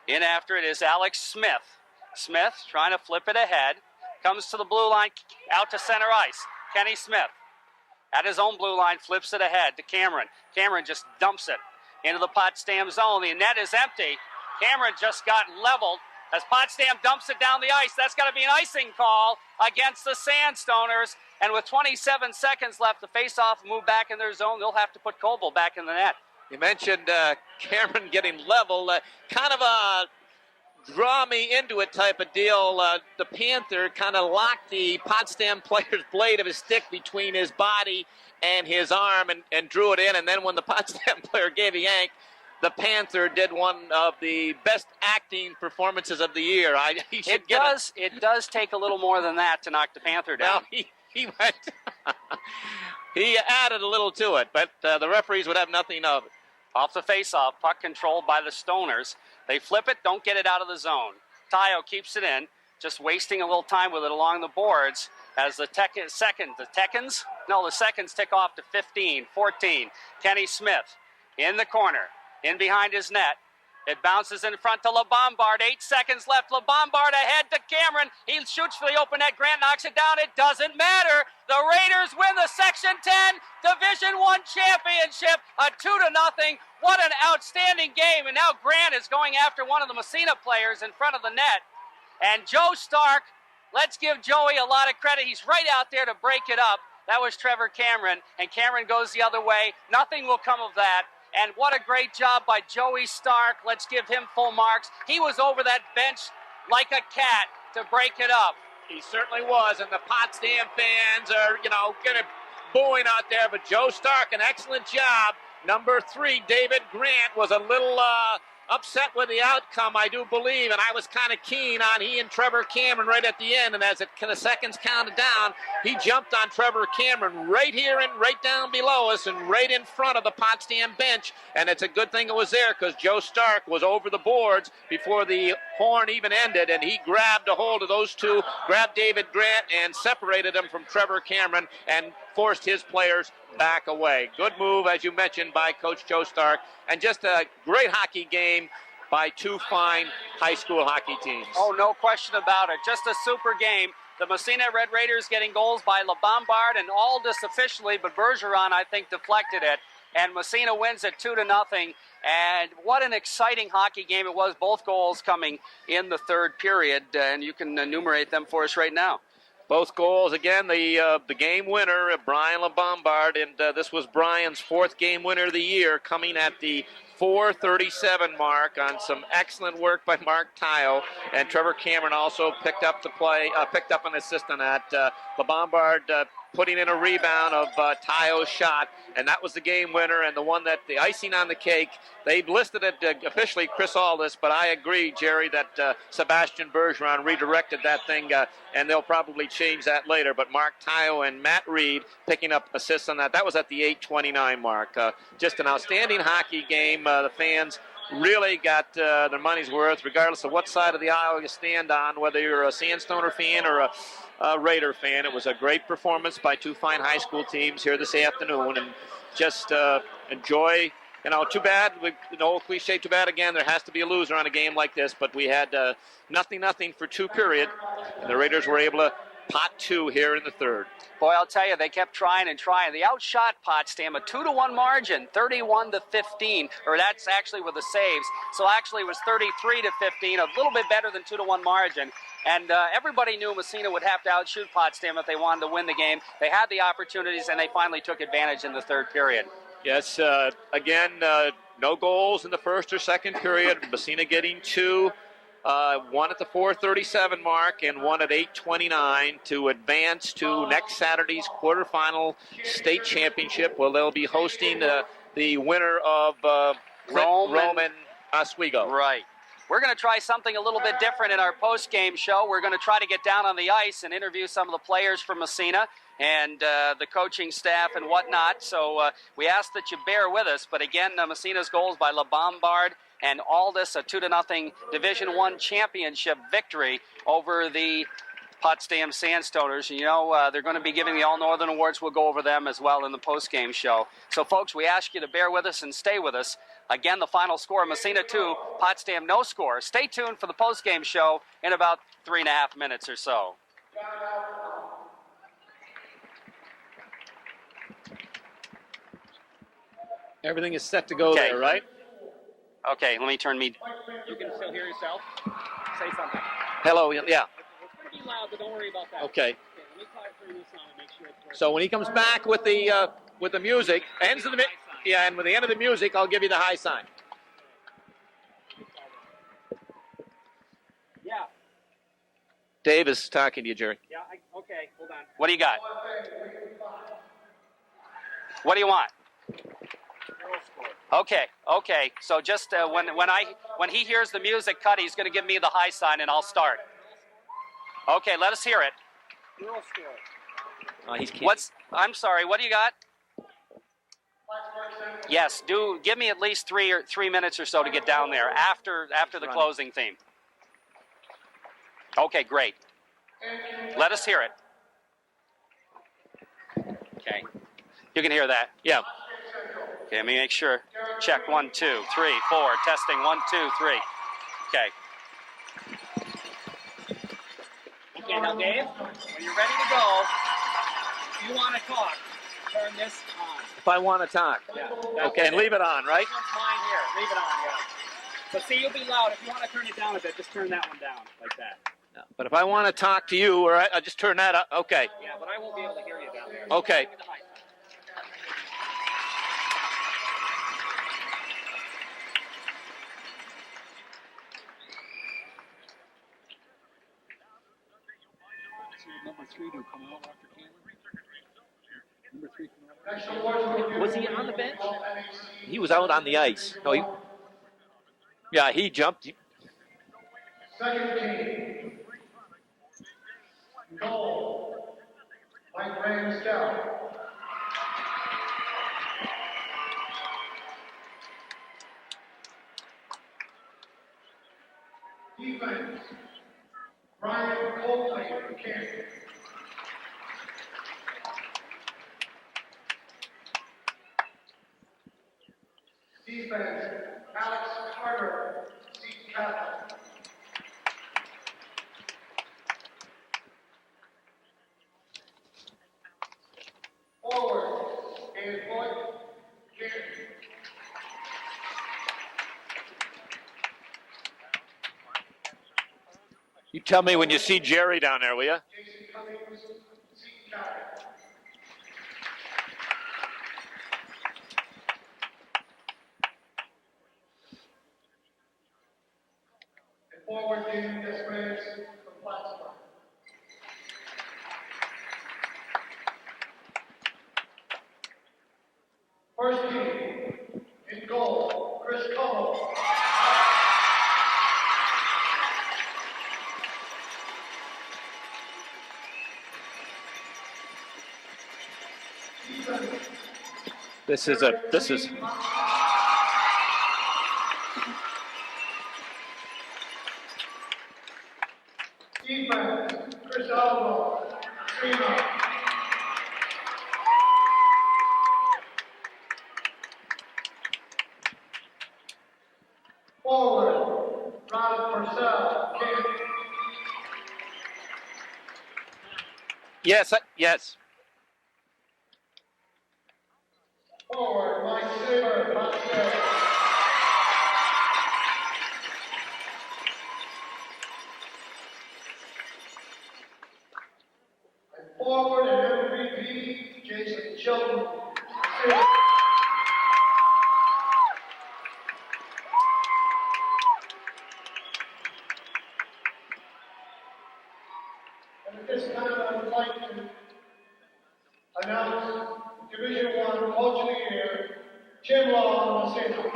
In after it is Alex Smith. Smith trying to flip it ahead. Comes to the blue line, out to center ice. Kenny Smith at his own blue line, flips it ahead to Cameron. Cameron just dumps it into the Potsdam zone. The net is empty. Cameron just got leveled as Potsdam dumps it down the ice. That's got to be an icing call against the Sandstoners. And with 27 seconds left, the face-off move back in their zone. They'll have to put Colville back in the net. You mentioned Cameron getting leveled. Kind of a draw me into it type of deal. The Panther kind of locked the Potsdam player's blade of his stick between his body and his arm and drew it in. And then when the Potsdam player gave a yank, the Panther did one of the best acting performances of the year. It does take a little more than that to knock the Panther down. Well, he went. He added a little to it, but the referees would have nothing of it. Off the face-off, puck controlled by the Stoners. They flip it, don't get it out of the zone. Tayo keeps it in, just wasting a little time with it along the boards as the seconds tick off to 15, 14. Kenny Smith in the corner, in behind his net. It bounces in front to LeBombard. 8 seconds left. LeBombard ahead to Cameron. He shoots for the open net. Grant knocks it down. It doesn't matter. The Raiders win the Section 10 Division I championship. A 2-0. What an outstanding game. And now Grant is going after one of the Massena players in front of the net. And Joe Stark, let's give Joey a lot of credit. He's right out there to break it up. That was Trevor Cameron. And Cameron goes the other way. Nothing will come of that. And what a great job by Joey Stark. Let's give him full marks. He was over that bench like a cat to break it up. He certainly was, and the Potsdam fans are, going to booing out there. But Joe Stark, an excellent job. Number 3, David Grant, was a little upset with the outcome, I do believe, and I was kind of keen on he and Trevor Cameron right at the end, and as the seconds counted down, he jumped on Trevor Cameron right here and right down below us and right in front of the Potsdam bench, and it's a good thing it was there because Joe Stark was over the boards before the horn even ended, and he grabbed a hold of those two, grabbed David Grant and separated him from Trevor Cameron and forced his players back away. Good move, as you mentioned, by Coach Joe Stark, and just a great hockey game by two fine high school hockey teams. Oh, no question about it. Just a super game. The Massena Red Raiders getting goals by LeBombard and Aldis officially, but Bergeron, I think, deflected it. And Massena wins it 2-0. And what an exciting hockey game it was. Both goals coming in the third period, and you can enumerate them for us right now. Both goals, again, the game winner, Brian LeBombard, and this was Brian's 4th game winner of the year, coming at the 4:37 mark on some excellent work by Mark Tayo, and Trevor Cameron also picked up an assist on that. LeBombard putting in a rebound of Tayo's shot, and that was the game winner, and the icing on the cake. They listed it officially Chris Aldis, but I agree, Jerry, that Sebastian Bergeron redirected that thing, and they'll probably change that later. But Mark Tayo and Matt Reed picking up assists on that. That was at the 8:29 mark. Just an outstanding hockey game. The fans really got their money's worth, regardless of what side of the aisle you stand on, whether you're a Sandstoner fan or a Raider fan. It was a great performance by two fine high school teams here this afternoon, and just enjoy. Too bad, cliche, too bad again, there has to be a loser on a game like this, but we had nothing for 2 period, and the Raiders were able to pot 2 here in the third. Boy, I'll tell you, they kept trying and trying. They outshot Potsdam, a 2-1 margin, 31-15, or that's actually with the saves. So actually it was 33-15, a little bit better than 2-1 margin. And everybody knew Massena would have to outshoot Potsdam if they wanted to win the game. They had the opportunities, and they finally took advantage in the third period. Yes, again, no goals in the first or second period. Massena getting 2. one at the 4:37 mark and one at 8:29 to advance to next Saturday's quarterfinal state championship, where they'll be hosting the winner of Rome and Oswego. Right. We're going to try something a little bit different in our post-game show. We're going to try to get down on the ice and interview some of the players from Massena and the coaching staff and whatnot. So we ask that you bear with us. But again, Massena's goals by La Bombard and Aldous, a 2-0 Division I championship victory over the Potsdam Sandstoners. You know, they're going to be giving the All-Northern Awards. We'll go over them as well in the post-game show. So, folks, we ask you to bear with us and stay with us. Again, the final score, Massena 2, Potsdam no score. Stay tuned for the post-game show in about 3.5 minutes or so. Everything is set to go there, right? Okay, let me turn me. You can still hear yourself? Say something. Hello, yeah. It's going to be loud, but don't worry about that. Okay. Let me try to turn this on and make sure it's working. So when he comes back with the music, ends of the and with the end of the music, I'll give you the high sign. Yeah. Dave is talking to you, Jerry. Yeah, okay, hold on. What do you got? What do you want? Okay. So just when he hears the music cut, he's going to give me the high sign, and I'll start. Okay, let us hear it. I'm sorry. What do you got? Yes, give me at least 3 minutes or so to get down there after the closing theme. Okay, great. Let us hear it. Okay. You can hear that? Yeah. Okay, let me make sure. Check 1, 2, 3, 4. Testing 1, 2, 3. Okay. Okay, now Dave, when you're ready to go, if you want to talk, turn this on. If I want to talk. Yeah. Okay, and leave it on, right? This one's mine here. Leave it on, yeah. But see, you'll be loud. If you want to turn it down a bit, just turn that one down, like that. No. But if I want to talk to you, or I just turn that up. Okay. Yeah, but I won't be able to hear you down there. Okay. Number 3 to come out after Cameron. Number 3 come out. Was he on the bench? He was out on the ice. No, he jumped. Second team. Goal. Mike Graham Scout. Defense. Brian Copley from Kansas. Defense, Alex Carter, Seton Catholic. Forward, and Floyd, Kansas. You tell me when you see Jerry down there, will you? Jason Cummings, Seton Catholic. And forward, Damon Desmarais from Potsdam. First team, in goal, Chris Como. This is Defense, Chris Alamo, Trina. Forward, Ron Purcell, Kansas. Yes. Forward, Mike Saber, Potsdam. And forward and MVP, Jason Chilton. Massena.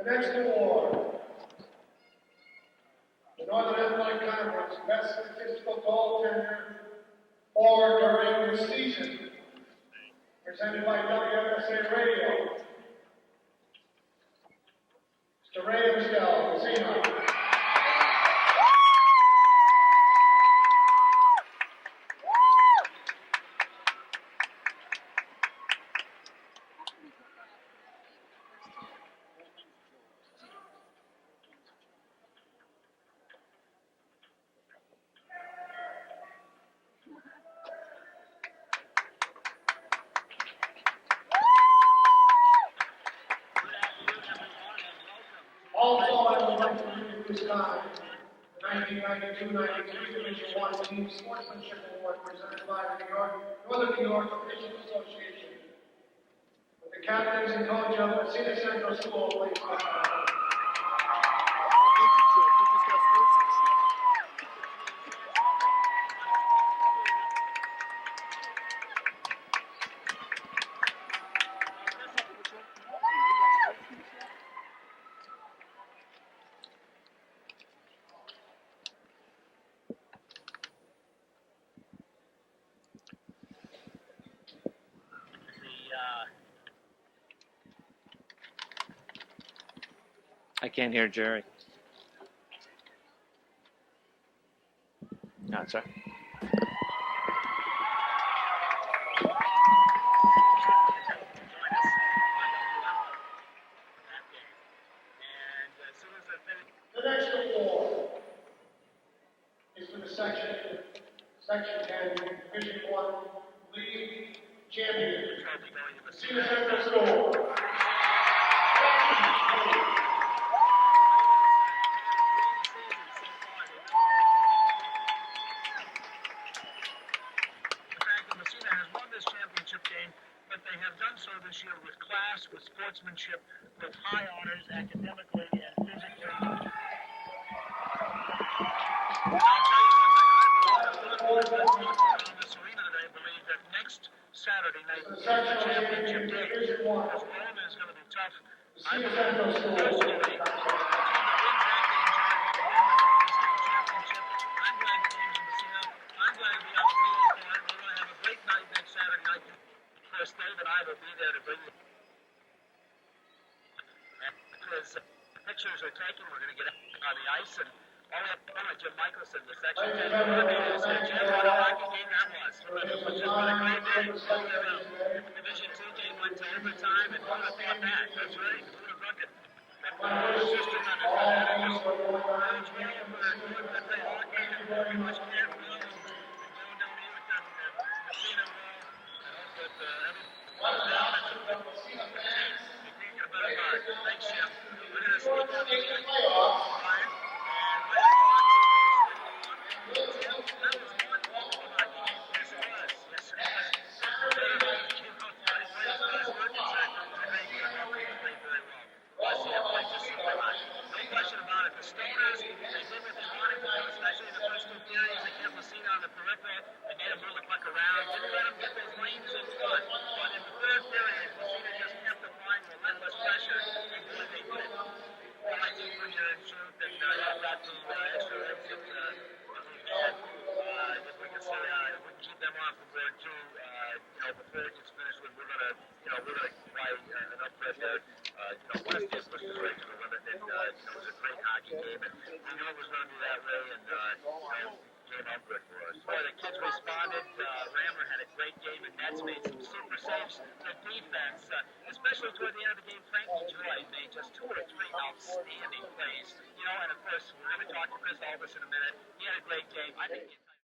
The next award, the Northern Athletic Conference Best Statistical Goaltender for during the season, presented by WFSA Radio. Mr. Ray Michelle, Massena. Also, I would like to introduce the 1992-93 Division I Team Sportsmanship Award presented by the Northern New York Officials Association. With the captains and coach of Massena Central School, please. I can't hear Jerry. No, sorry. The next award is for the Section 10 Division I League Champion, Massena Central School. Massena has won this championship game, but they have done so this year with class, with sportsmanship, with high honors academically and physically. And I'll tell you one thing, around this arena today believe that next Saturday night is the championship game, because Rome is going to be tough. I believe personally, the team that wins that game, Jerry, will win the state championship. I'm glad the game's in Massena. I'm glad to be on the field for it. We're going to have a great night next Saturday night. Of course, Dave and I will be there to bring you. Because pictures are taken, we're going to get on the ice, and all we have to do is Jim Michelson, the section 10 coordinator, said, Jim, what a hockey game that was. It was just been a great day. The Division II game went to overtime, and who would have thought that? That's right. Who would have thought that? That was just a run. And just urge me to play hockey and pretty much can't will, and going down here with the Massena wall. I hope that everyone's down at the team. You can't get a better guard. Thanks, Jim. We're going to sneak on the end, Brian. And we're going to talk to Jim. That was one wall of hockey game. Yes, it was. Yes, it was. Better than the Jim Players last work and said, I think you played very well. Massena played just super high. No question about it. The Stoners, they did what they wanted to do, especially in the first two periods. They kept Massena on the peripheral. They made him move the puck around. Didn't let him get those lanes in front. But in the third period, Massena just kept applying relentless pressure, and boy, they did. Well, I think when you're in truth and you've got the extra legs that we had, if we can say, if we can keep them off from going two, before it gets finished, we're gonna try another